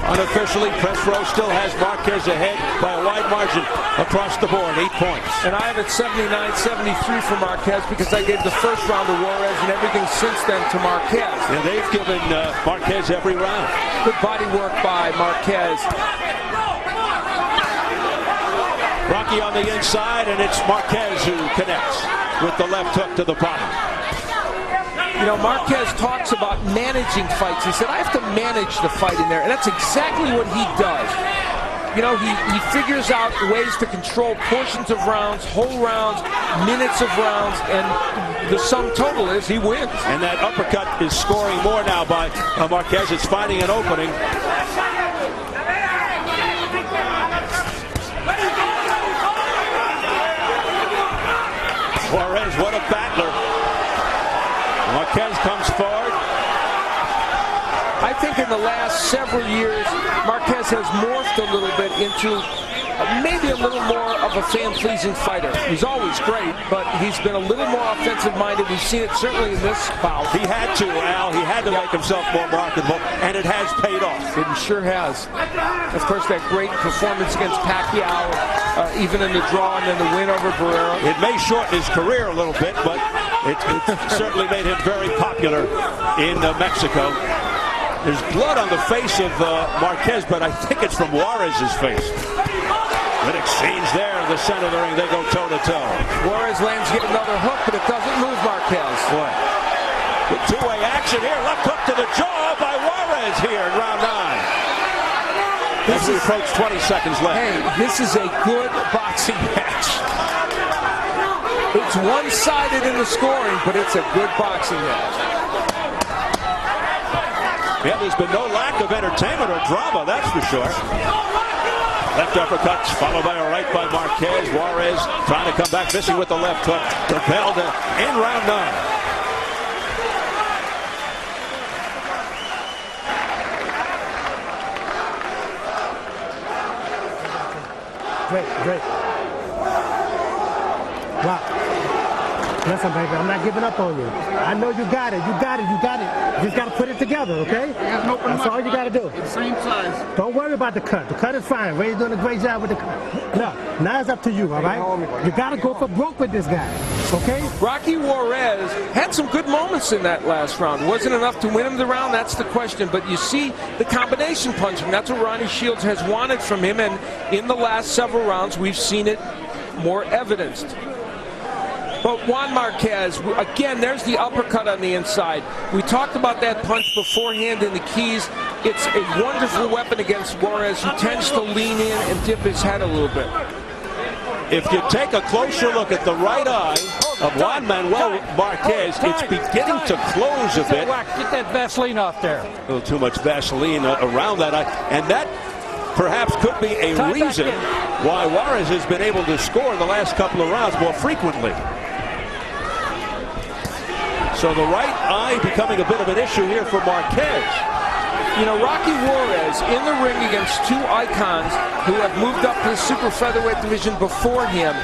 Unofficially, press row still has Marquez ahead by a wide margin across the board, 8 points. And I have it 79-73 for Marquez because I gave the first round to Juarez and everything since then to Marquez. And they've given Marquez every round. Good body work by Marquez. Rocky on the inside, and it's Marquez who connects with the left hook to the bottom. You know, Marquez talks about managing fights. He said, I have to manage the fight in there. And that's exactly what he does. You know, he figures out ways to control portions of rounds, whole rounds, minutes of rounds, and the sum total is he wins. And that uppercut is scoring more now by Marquez. It's finding an opening. Juarez, what a battler. Marquez comes forward. I think in the last several years, Marquez has morphed a little bit into maybe a little more of a fan-pleasing fighter. He's always great, but he's been a little more offensive-minded. We've seen it certainly in this bout. He had to, Al. He had to make himself more marketable, and it has paid off. It sure has. Of course, that great performance against Pacquiao, even in the draw, and then the win over Barrera. It may shorten his career a little bit, but it certainly made him very popular in Mexico. There's blood on the face of Marquez, but I think it's from Juarez's face. Good exchange there in the center of the ring. They go toe-to-toe. Juarez lands yet another hook, but it doesn't move Marquez. Boy. Good two-way action here. Left hook to the jaw by Juarez here in round 9. as we approach 20 seconds left. Hey, this is a good boxing match. It's one-sided in the scoring, but it's a good boxing match. Yeah, there's been no lack of entertainment or drama, that's for sure. Left uppercuts, followed by a right by Marquez. Juarez trying to come back, missing with the left hook. Propelled in round 9. Great. Wow. Listen, baby, I'm not giving up on you. I know you got it. You just got to put it together, okay? That's all you got to do. It's the same size. Don't worry about the cut. The cut is fine. Ray's doing a great job with the cut. No, now it's up to you, all right? You got to go for broke with this guy, okay? Rocky Juarez had some good moments in that last round. Wasn't enough to win him the round, that's the question. But you see the combination punching. That's what Ronnie Shields has wanted from him. And in the last several rounds, we've seen it more evidenced. But Juan Marquez, again, there's the uppercut on the inside. We talked about that punch beforehand in the keys. It's a wonderful weapon against Juarez, who tends to lean in and dip his head a little bit. If you take a closer look at the right eye of Juan Manuel Marquez, it's beginning to close a bit. Get that Vaseline off there. A little too much Vaseline around that eye. And that perhaps could be a reason why Juarez has been able to score the last couple of rounds more frequently. So the right eye becoming a bit of an issue here for Marquez. You know, Rocky Juarez in the ring against two icons who have moved up to the super featherweight division before him,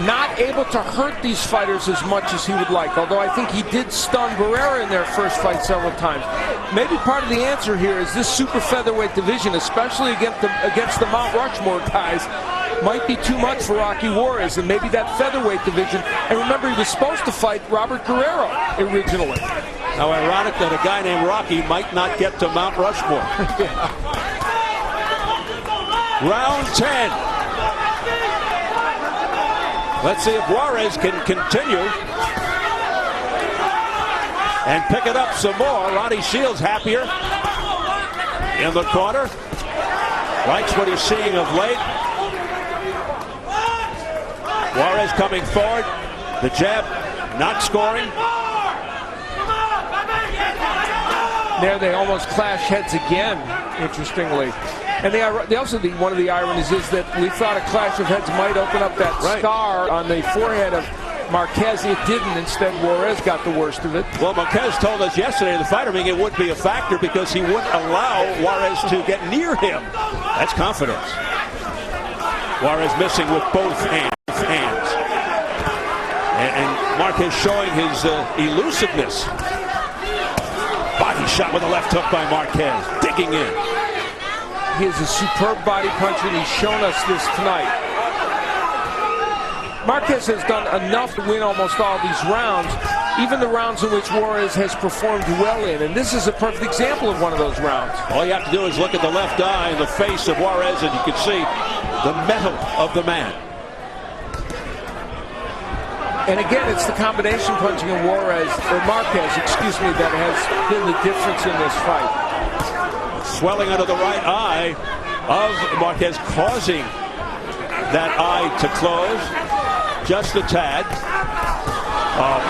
not able to hurt these fighters as much as he would like, although I think he did stun Barrera in their first fight several times. Maybe part of the answer here is this super featherweight division, especially against the Mount Rushmore guys, might be too much for Rocky Juarez, and maybe that featherweight division. And remember, he was supposed to fight Robert Guerrero originally. How ironic that a guy named Rocky might not get to Mount Rushmore. Round 10. Let's see if Juarez can continue and pick it up some more. Ronnie Shields happier in the corner. Likes what he's seeing of late. Juarez coming forward. The jab not scoring. There they almost clash heads again, interestingly. And one of the ironies is that we thought a clash of heads might open up that scar on the forehead of Marquez. It didn't. Instead, Juarez got the worst of it. Well, Marquez told us yesterday in the fighter meeting it would be a factor because he wouldn't allow Juarez to get near him. That's confidence. Juarez missing with both hands. And Marquez showing his elusiveness. Body shot with a left hook by Marquez, digging in. He is a superb body puncher, and he's shown us this tonight. Marquez has done enough to win almost all these rounds, even the rounds in which Juarez has performed well in, and this is a perfect example of one of those rounds. All you have to do is look at the left eye in the face of Juarez, and you can see the mettle of the man. And again, it's the combination punching of Marquez, that has been the difference in this fight. Swelling under the right eye of Marquez, causing that eye to close just a tad.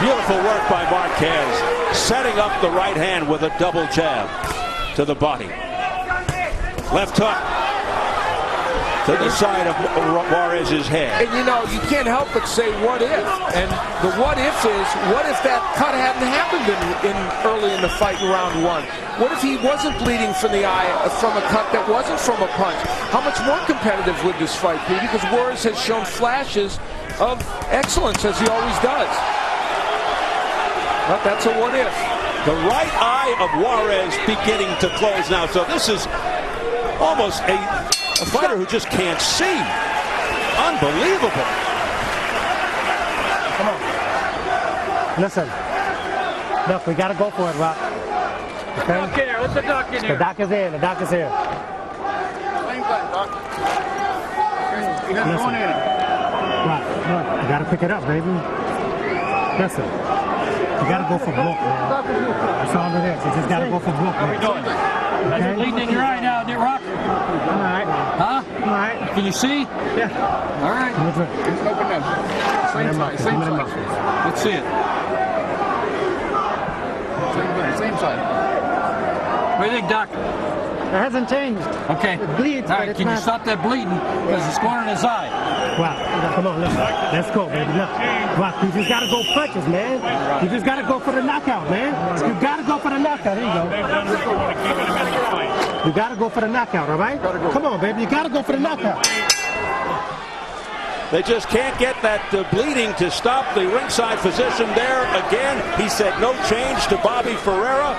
Beautiful work by Marquez, setting up the right hand with a double jab to the body. Left hook to the side of Juarez's head. And you know, you can't help but say, what if? And the what if is, what if that cut hadn't happened early in the fight in round 1? What if he wasn't bleeding from the eye from a cut that wasn't from a punch? How much more competitive would this fight be? Because Juarez has shown flashes of excellence, as he always does. But that's a what if. The right eye of Juarez beginning to close now. So this is almost a fighter who just can't see. Unbelievable. Come on. Listen. Look, we got to go for it, Rock. Okay? Duck in there. Let the duck in there. The doc is in. The doc is here. Same button, Doc. You have Listen. going in. Rock, look, you got to pick it up, baby. Listen. You got to go for broke, man. That's all it is. You just got to go for broke, man. How we doing? Okay. Bleeding in your eye now, did Rock? All right. Huh? All right. Can you see? Yeah. All right. Open them. Same side. Same side. Let's see it. Same side. What do you think, Doc? It hasn't changed. Okay. It bleeds, all but right, it's can you not... stop that bleeding? Because it's going in his eye. Wow. Come on, let's go, baby. Look. Wow, you just got to go punches, man. You just got to go for the knockout, man. You got to go for the knockout. There you go. You got to go for the knockout, all right? Come on, baby. You got to go for the knockout. They just can't get that bleeding to stop. The ringside physician there again. He said no change to Bobby Ferreira.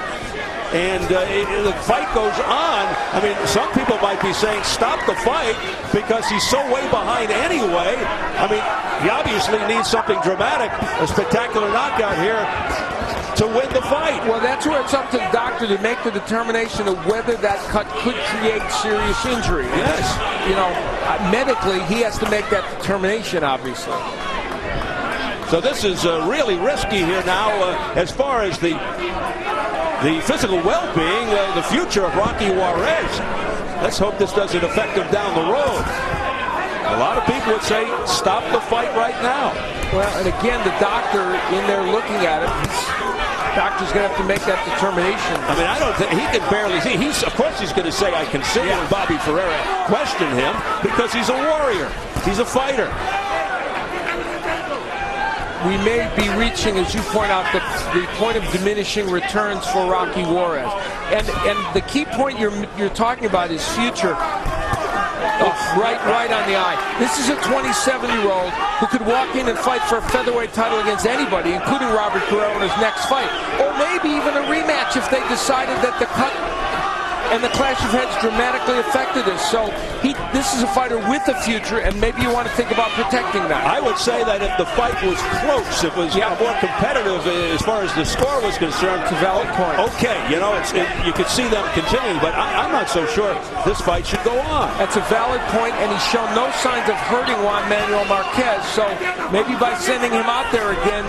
And the fight goes on. I mean, some people might be saying stop the fight because he's so way behind anyway. I mean, he obviously needs something dramatic, a spectacular knockout here to win the fight. Well, that's where it's up to the doctor to make the determination of whether that cut could create serious injury. Yes. You know, medically, he has to make that determination, obviously. So this is really risky here now as far as the physical well-being, the future of Rocky Juarez. Let's hope this doesn't affect him down the road. A lot of people would say, stop the fight right now. Well, and again, the doctor in there looking at it, doctor's going to have to make that determination. I mean, I don't think he can barely see. Of course, he's going to say, I consider Bobby Ferreira question him because he's a warrior. He's a fighter. We may be reaching, as you point out, the point of diminishing returns for Rocky Juarez. And the key point you're talking about is future. Right on the eye. This is a 27-year-old who could walk in and fight for a featherweight title against anybody, including Robert Guerrero in his next fight. Or maybe even a rematch if they decided that the cut and the clash of heads dramatically affected this. So this is a fighter with a future, and maybe you want to think about protecting that. I would say that if the fight was close, it was more competitive as far as the score was concerned. It's a valid point. Okay, you know, you could see them continuing, but I'm not so sure this fight should go on. That's a valid point, and he's shown no signs of hurting Juan Manuel Marquez. So maybe by sending him out there again,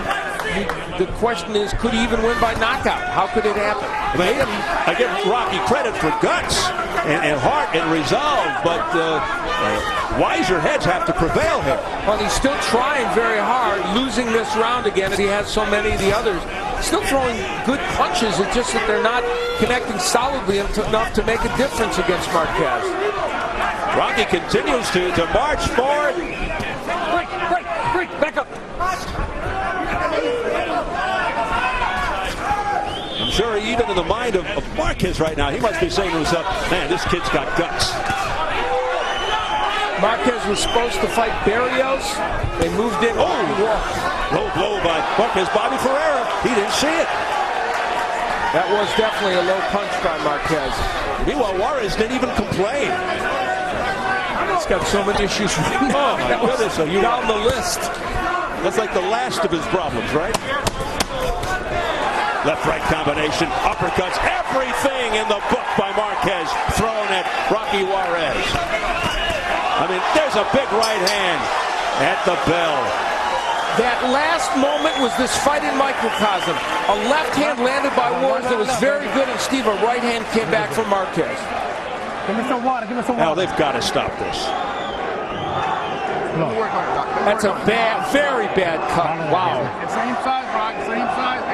the question is, could he even win by knockout? How could it happen? I give Rocky credit for guts and heart and resolve, but wiser heads have to prevail here. Well, he's still trying very hard, losing this round again, as he has so many of the others. Still throwing good punches, it's just that they're not connecting solidly enough to make a difference against Marquez. Rocky continues to march forward. Break, back up. I'm sure even in the mind of Marquez right now, he must be saying to himself, man, this kid's got guts. Marquez was supposed to fight Barrios. They moved in. Low blow by Marquez. Bobby Ferreira, he didn't see it. That was definitely a low punch by Marquez. Meanwhile, Juarez didn't even complain. He's got so many issues. Oh, my goodness. So you down the list. That's like the last of his problems, right? Left-right combination, uppercuts, everything in the book by Marquez thrown at Rocky Juarez. I mean, there's a big right hand at the bell. That last moment was this fight in microcosm. A left hand landed by Juarez that was very good, and Steve, a right hand came back from Marquez. Give me some water, give me some Now water. they've got to stop this. That's a very bad cut. Wow. Same side, Rock. Same side.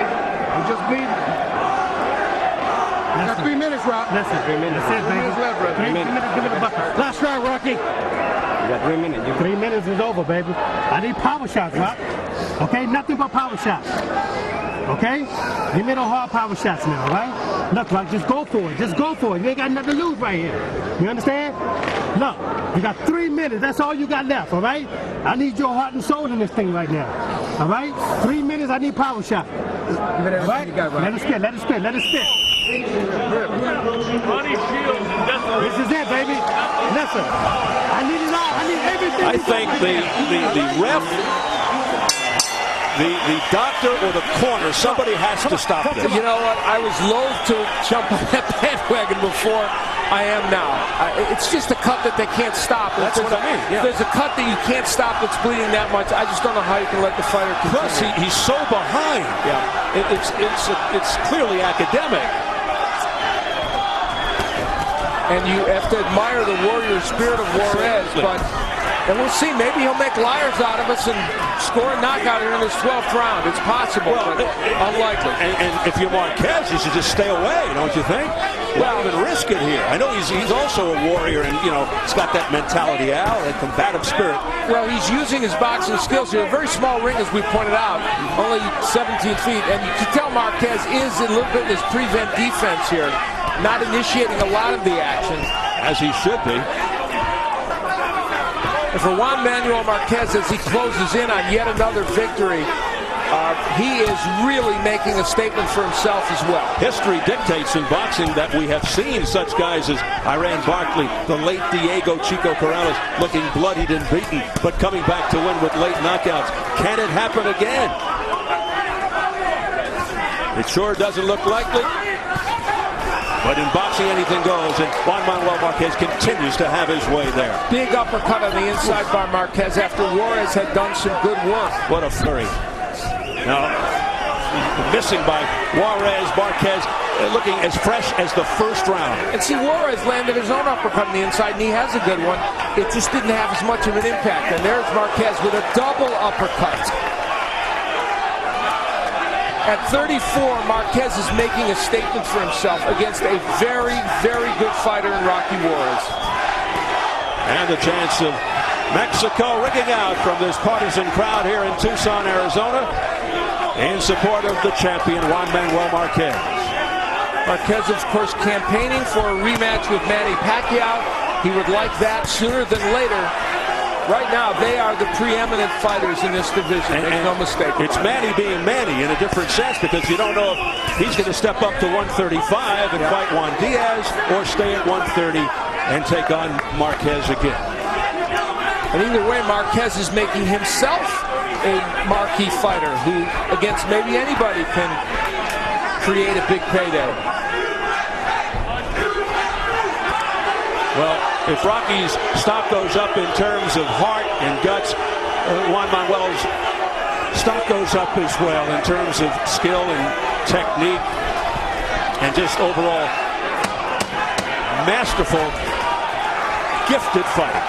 We just bleeding. Got 3 minutes, Rock. Listen, 3 minutes. That's it, 3 minutes left, brother. 3 minutes, give me the bucket. Last round, Rocky. You got 3 minutes. 3 minutes is over, baby. I need power shots, Rock. Okay, nothing but power shots. Okay? Give me the hard power shots now, all right? Look, Rock, just go for it. Just go for it. You ain't got nothing to lose right here. You understand? Look, you got 3 minutes. That's all you got left, all right? I need your heart and soul in this thing right now. All right? 3 minutes, I need power shot. All right? Let it spit, let it spit, let it spit. This is it, baby. Listen, I need it all. I need everything. I think the ref, the doctor, or the corner, somebody has to stop this. You know what? I was loath to jump on that bandwagon before. I am now. It's just a cut that they can't stop. That's what I mean. Yeah. There's a cut that you can't stop that's bleeding that much. I just don't know how you can let the fighter continue. Plus, he's so behind. Yeah, it's clearly academic. And you have to admire the warrior spirit of Juarez, and we'll see. Maybe he'll make liars out of us and score a knockout here in this 12th round. It's possible, but unlikely. And if you're Marquez, you should just stay away, don't you think? Well, even risk it here. I know he's also a warrior, and he's got that mentality, Al, that combative spirit. Well, he's using his boxing skills here. A very small ring, as we pointed out, only 17 feet, and you can tell Marquez is a little bit in his prevent defense here, not initiating a lot of the action. As he should be. And for Juan Manuel Marquez, as he closes in on yet another victory, he is really making a statement for himself as well. History dictates in boxing that we have seen such guys as Iran Barkley, the late Diego Chico Corrales, looking bloodied and beaten, but coming back to win with late knockouts. Can it happen again? It sure doesn't look likely. But in boxing, anything goes, and Juan Manuel Marquez continues to have his way there. Big uppercut on the inside by Marquez after Juarez had done some good work. What a flurry. Now, missing by Juarez, Marquez looking as fresh as the first round. And see, Juarez landed his own uppercut on the inside, and he has a good one. It just didn't have as much of an impact. And there's Marquez with a double uppercut. At 34, Marquez is making a statement for himself against a very, very good fighter in Rocky Juarez. And the chance of Mexico rigging out from this partisan crowd here in Tucson, Arizona, in support of the champion, Juan Manuel Marquez. Marquez, of course, campaigning for a rematch with Manny Pacquiao. He would like that sooner than later. Right now, they are the preeminent fighters in this division. Make no mistake. It's Manny being Manny in a different sense, because you don't know if he's going to step up to 135 and fight Juan Diaz, or stay at 130 and take on Marquez again. And either way, Marquez is making himself a marquee fighter who, against maybe anybody, can create a big payday. Well, if Rocky's stock goes up in terms of heart and guts, Juan Manuel's stock goes up as well in terms of skill and technique and just overall masterful, gifted fighting.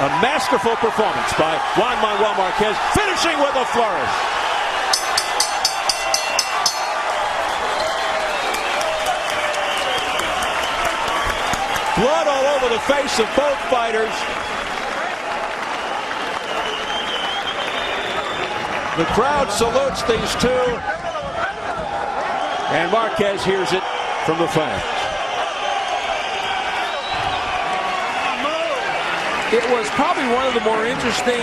A masterful performance by Juan Manuel Marquez, finishing with a flourish. Blood all over the face of both fighters. The crowd salutes these two, and Marquez hears it from the fans. It was probably one of the more interesting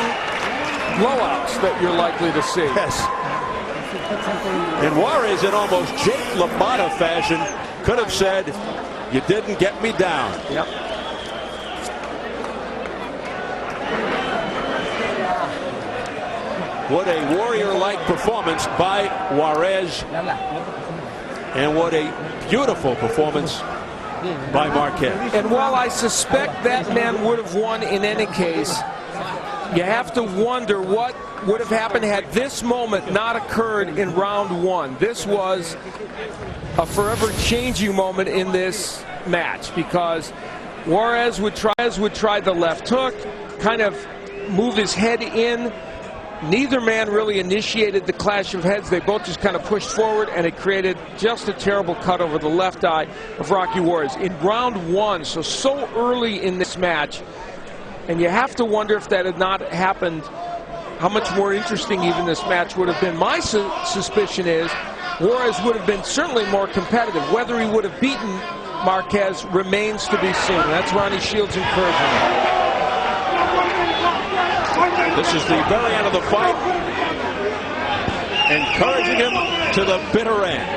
blowouts that you're likely to see. Yes. And Juarez, in almost Jake LaMotta fashion, could have said, "You didn't get me down." Yep. What a warrior-like performance by Juarez, and what a beautiful performance by Marquez. And while I suspect that man would have won in any case, you have to wonder what would have happened had this moment not occurred in round one. This was a forever changing moment in this match, because Juarez would try the left hook, kind of move his head in. Neither man really initiated the clash of heads. They both just kind of pushed forward, and it created just a terrible cut over the left eye of Rocky Juarez in round one. So early in this match, and you have to wonder if that had not happened, how much more interesting even this match would have been. My suspicion is Juarez would have been certainly more competitive. Whether he would have beaten Marquez remains to be seen. That's Ronnie Shields' encouragement. This is the very end of the fight, encouraging him to the bitter end.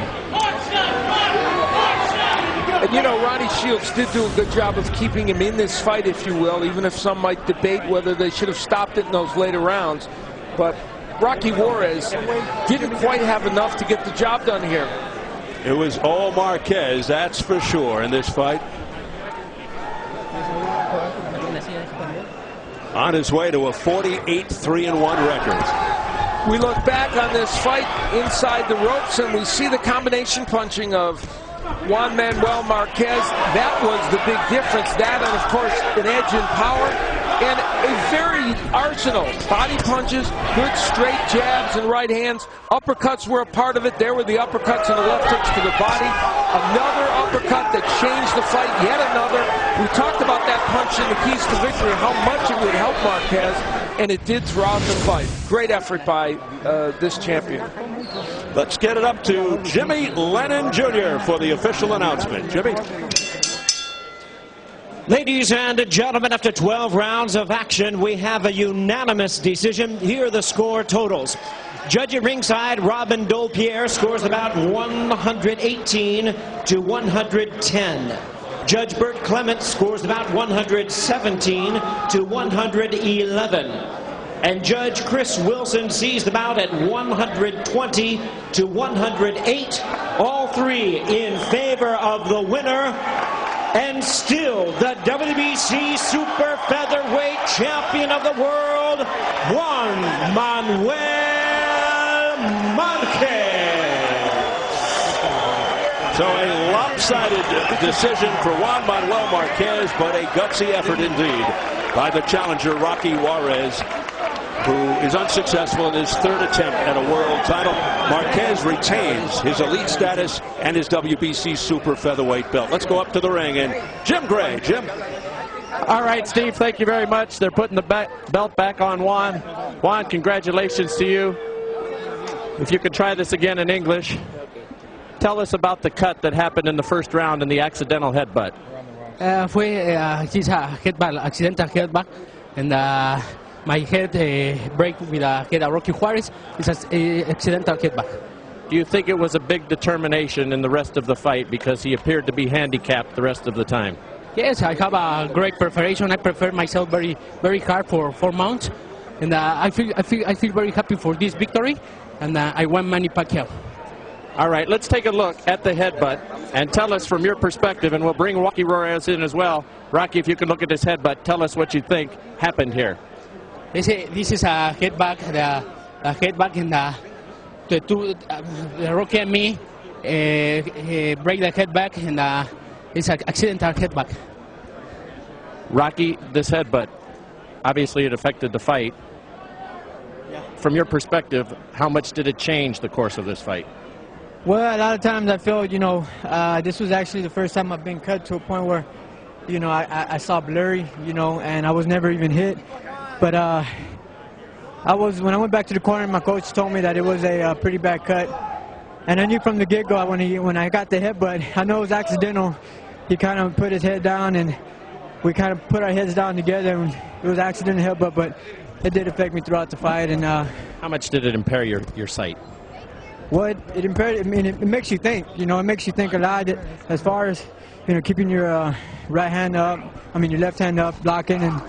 And you know, Ronnie Shields did do a good job of keeping him in this fight, if you will, even if some might debate whether they should have stopped it in those later rounds. But Rocky Juarez didn't quite have enough to get the job done here. It was all Marquez, that's for sure, in this fight. On his way to a 48-3-1 record. We look back on this fight inside the ropes, and we see the combination punching of Juan Manuel Marquez. That was the big difference. That and, of course, an edge in power and a very arsenal. Body punches, good straight jabs and right hands. Uppercuts were a part of it. There were the uppercuts and the left hooks to the body. Another uppercut that changed the fight. Yet another. We talked about that punch in the keys to victory, how much it would help Marquez, and it did throughout the fight. Great effort by this champion. Let's get it up to Jimmy Lennon Jr. for the official announcement. Jimmy. Ladies and gentlemen, after 12 rounds of action, we have a unanimous decision. Here are the score totals. Judge at ringside, Robin Dolpierre, scores about 118 to 110. Judge Bert Clement scores about 117 to 111. And Judge Chris Wilson sees the bout at 120 to 108. All three in favor of the winner. And still the WBC Super Featherweight Champion of the World, Juan Manuel Marquez. So a lopsided decision for Juan Manuel Marquez, but a gutsy effort indeed by the challenger Rocky Juarez, who is unsuccessful in his third attempt at a world title. Marquez retains his elite status and his WBC Super Featherweight belt. Let's go up to the ring and Jim Gray. Jim. All right, Steve, thank you very much. They're putting the belt back on Juan. Juan, congratulations to you. If you could try this again in English. Tell us about the cut that happened in the first round and the accidental headbutt. Accidental headbutt, and my head break with a head of Rocky Juarez. It's an accidental headbutt. Do you think it was a big determination in the rest of the fight because he appeared to be handicapped the rest of the time? Yes, I have a great preparation. I prepared myself very, very hard for 4 months, and I feel very happy for this victory. And I won Manny Pacquiao. All right, let's take a look at the headbutt and tell us from your perspective, and we'll bring Rocky Juarez in as well. Rocky, if you could look at this headbutt, tell us what you think happened here. This is a headbutt, the headbutt, and the Rocky and me break the headbutt, and it's an accidental headbutt. Rocky, this headbutt, obviously it affected the fight. Yeah. From your perspective, how much did it change the course of this fight? Well, a lot of times I feel, this was actually the first time I've been cut to a point where, I saw blurry, and I was never even hit. But when I went back to the corner, my coach told me that it was a pretty bad cut. And I knew from the get-go when I got the headbutt, I know it was accidental. He kind of put his head down, and we kind of put our heads down together. And it was an accidental headbutt, but it did affect me throughout the fight. And how much did it impair your sight? Well, it impaired. I mean, it makes you think. It makes you think a lot as far as keeping your right hand up. I mean, your left hand up, blocking, and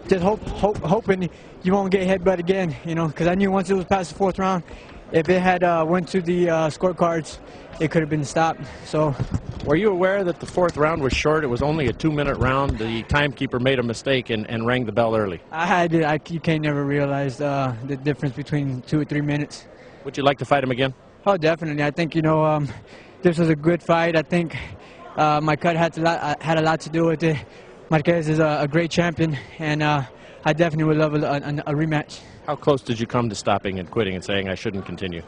just hoping you won't get headbutt again. Because I knew once it was past the 4th round, if it had went to the scorecards, it could have been stopped. So, were you aware that the 4th round was short? It was only a 2-minute round. The timekeeper made a mistake and rang the bell early. You can't never realize the difference between 2 or 3 minutes. Would you like to fight him again? Oh, definitely. I think this was a good fight. I think my cut had a lot to do with it. Marquez is a great champion, and I definitely would love a rematch. How close did you come to stopping and quitting and saying I shouldn't continue?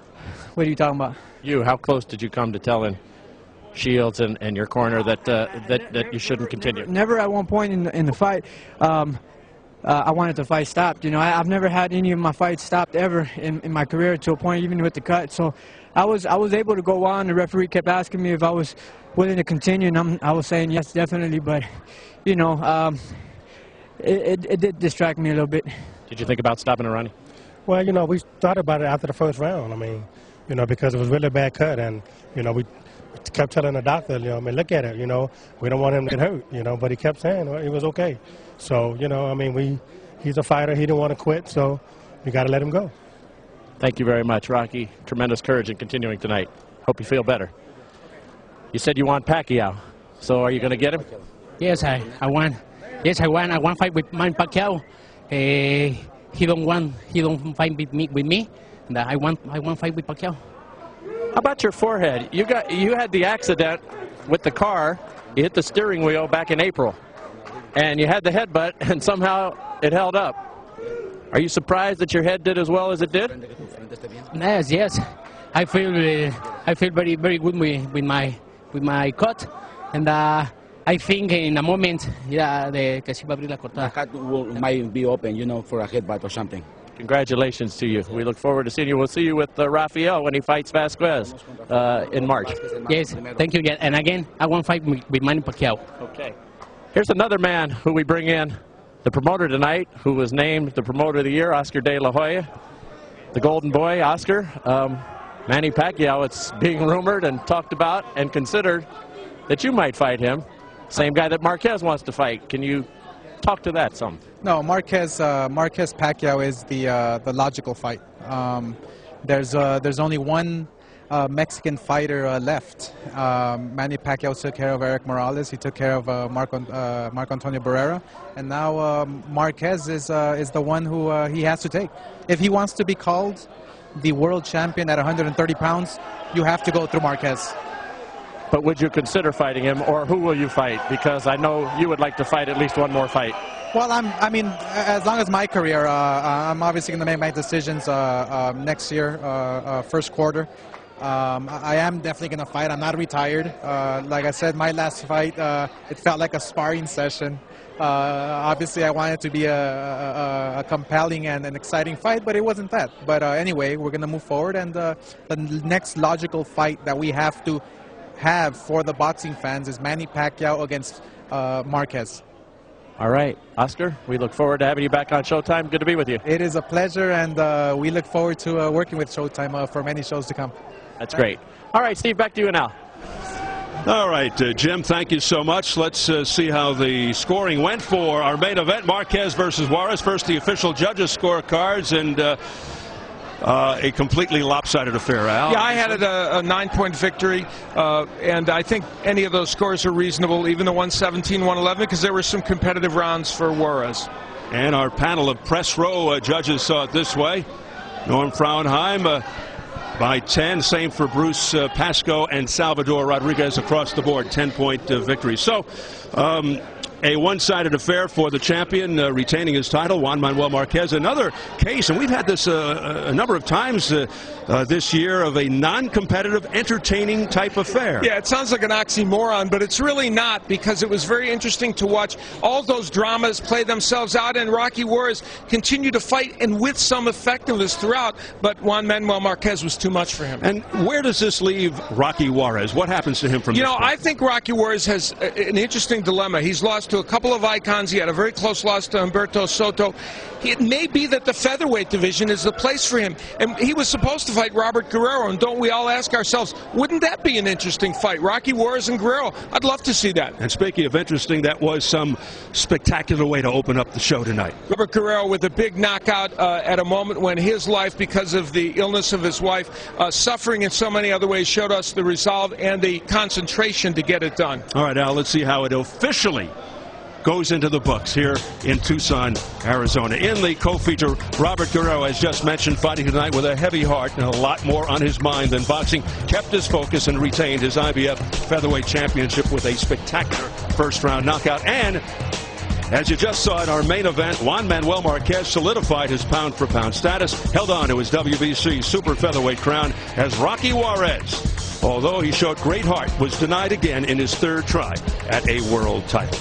What are you talking about? You. How close did you come to telling Shields and your corner that you shouldn't continue? Never at one point in the fight. I wanted the fight stopped. I've never had any of my fights stopped ever in my career to a point, even with the cut. So I was able to go on. The referee kept asking me if I was willing to continue, and I was saying yes, definitely. But it did distract me a little bit. Did you think about stopping and running? Well, we thought about it after the 1st round. I mean, because it was really a bad cut, and we kept telling the doctor, look at it, we don't want him to get hurt, but he kept saying it was okay. So, he's a fighter. He didn't want to quit, so we got to let him go. Thank you very much, Rocky. Tremendous courage in continuing tonight. Hope you feel better. You said you want Pacquiao, so are you going to get him? Yes, I won. Yes, I won. I won fight with Manny Pacquiao. He don't fight with me. And I won fight with Pacquiao. How about your forehead? You had the accident with the car, you hit the steering wheel back in April. And you had the headbutt, and somehow it held up. Are you surprised that your head did as well as it did? Yes. I feel very good with my cut, and I think in a moment, que si va a abrir la cortada. The cut might be open, you know, for a headbutt or something. Congratulations to you. We look forward to seeing you. We'll see you with Rafael when he fights Vasquez in March. Yes, thank you again. And again, I want to fight with Manny Pacquiao. Okay. Here's another man who we bring in, the promoter tonight, who was named the promoter of the year, Oscar De La Hoya, the golden boy, Oscar. Manny Pacquiao, it's being rumored and talked about and considered that you might fight him. Same guy that Marquez wants to fight. Can you talk to that some? No, Marquez Pacquiao is the logical fight. There's only one Mexican fighter left. Manny Pacquiao took care of Eric Morales. He took care of Marco Antonio Barrera, and now Marquez is the one who he has to take. If he wants to be called the world champion at 130 pounds, you have to go through Marquez. But would you consider fighting him, or who will you fight? Because I know you would like to fight at least one more fight. Well, I mean, as long as my career, I'm obviously going to make my decisions next year, first quarter. I am definitely going to fight. I'm not retired. Like I said, my last fight, it felt like a sparring session. Obviously, I wanted it to be a compelling and an exciting fight, but it wasn't that. But anyway, we're going to move forward, and the next logical fight that we have to have for the boxing fans is Manny Pacquiao against Marquez. All right, Oscar, we look forward to having you back on Showtime. Good to be with you. It is a pleasure, and we look forward to working with Showtime for many shows to come. That's great. All right, Steve, back to you now. All right, Jim, thank you so much. Let's see how the scoring went for our main event, Marquez versus Juarez. First, the official judges' scorecards, and a completely lopsided affair, Al. Yeah, I had it a 9-point victory, and I think any of those scores are reasonable, even the 117, 111, because there were some competitive rounds for Juarez. And our panel of press row judges saw it this way. Norm Frauenheim by 10. Same for Bruce Pascoe and Salvador Rodriguez across the board. 10-point victory. So a one-sided affair for the champion retaining his title, Juan Manuel Marquez. Another case, and we've had this a number of times this year, of a non-competitive, entertaining type affair. Yeah, it sounds like an oxymoron, but it's really not, because it was very interesting to watch all those dramas play themselves out, and Rocky Juarez continued to fight, and with some effectiveness throughout, but Juan Manuel Marquez was too much for him. And where does this leave Rocky Juarez? What happens to him from this point? I think Rocky Juarez has an interesting dilemma. He's lost to a couple of icons. He had a very close loss to Humberto Soto. It may be that the featherweight division is the place for him. And he was supposed to fight Robert Guerrero, and don't we all ask ourselves, wouldn't that be an interesting fight? Rocky Juarez and Guerrero. I'd love to see that. And speaking of interesting, that was some spectacular way to open up the show tonight. Robert Guerrero with a big knockout at a moment when his life, because of the illness of his wife, suffering in so many other ways, showed us the resolve and the concentration to get it done. All right, Al, let's see how it officially goes into the books here in Tucson, Arizona. In the co-feature, Robert Guerrero, as just mentioned, fighting tonight with a heavy heart and a lot more on his mind than boxing, kept his focus and retained his IBF featherweight championship with a spectacular first-round knockout. And as you just saw in our main event, Juan Manuel Marquez solidified his pound-for-pound status, held on to his WBC super featherweight crown, as Rocky Juarez, although he showed great heart, was denied again in his third try at a world title.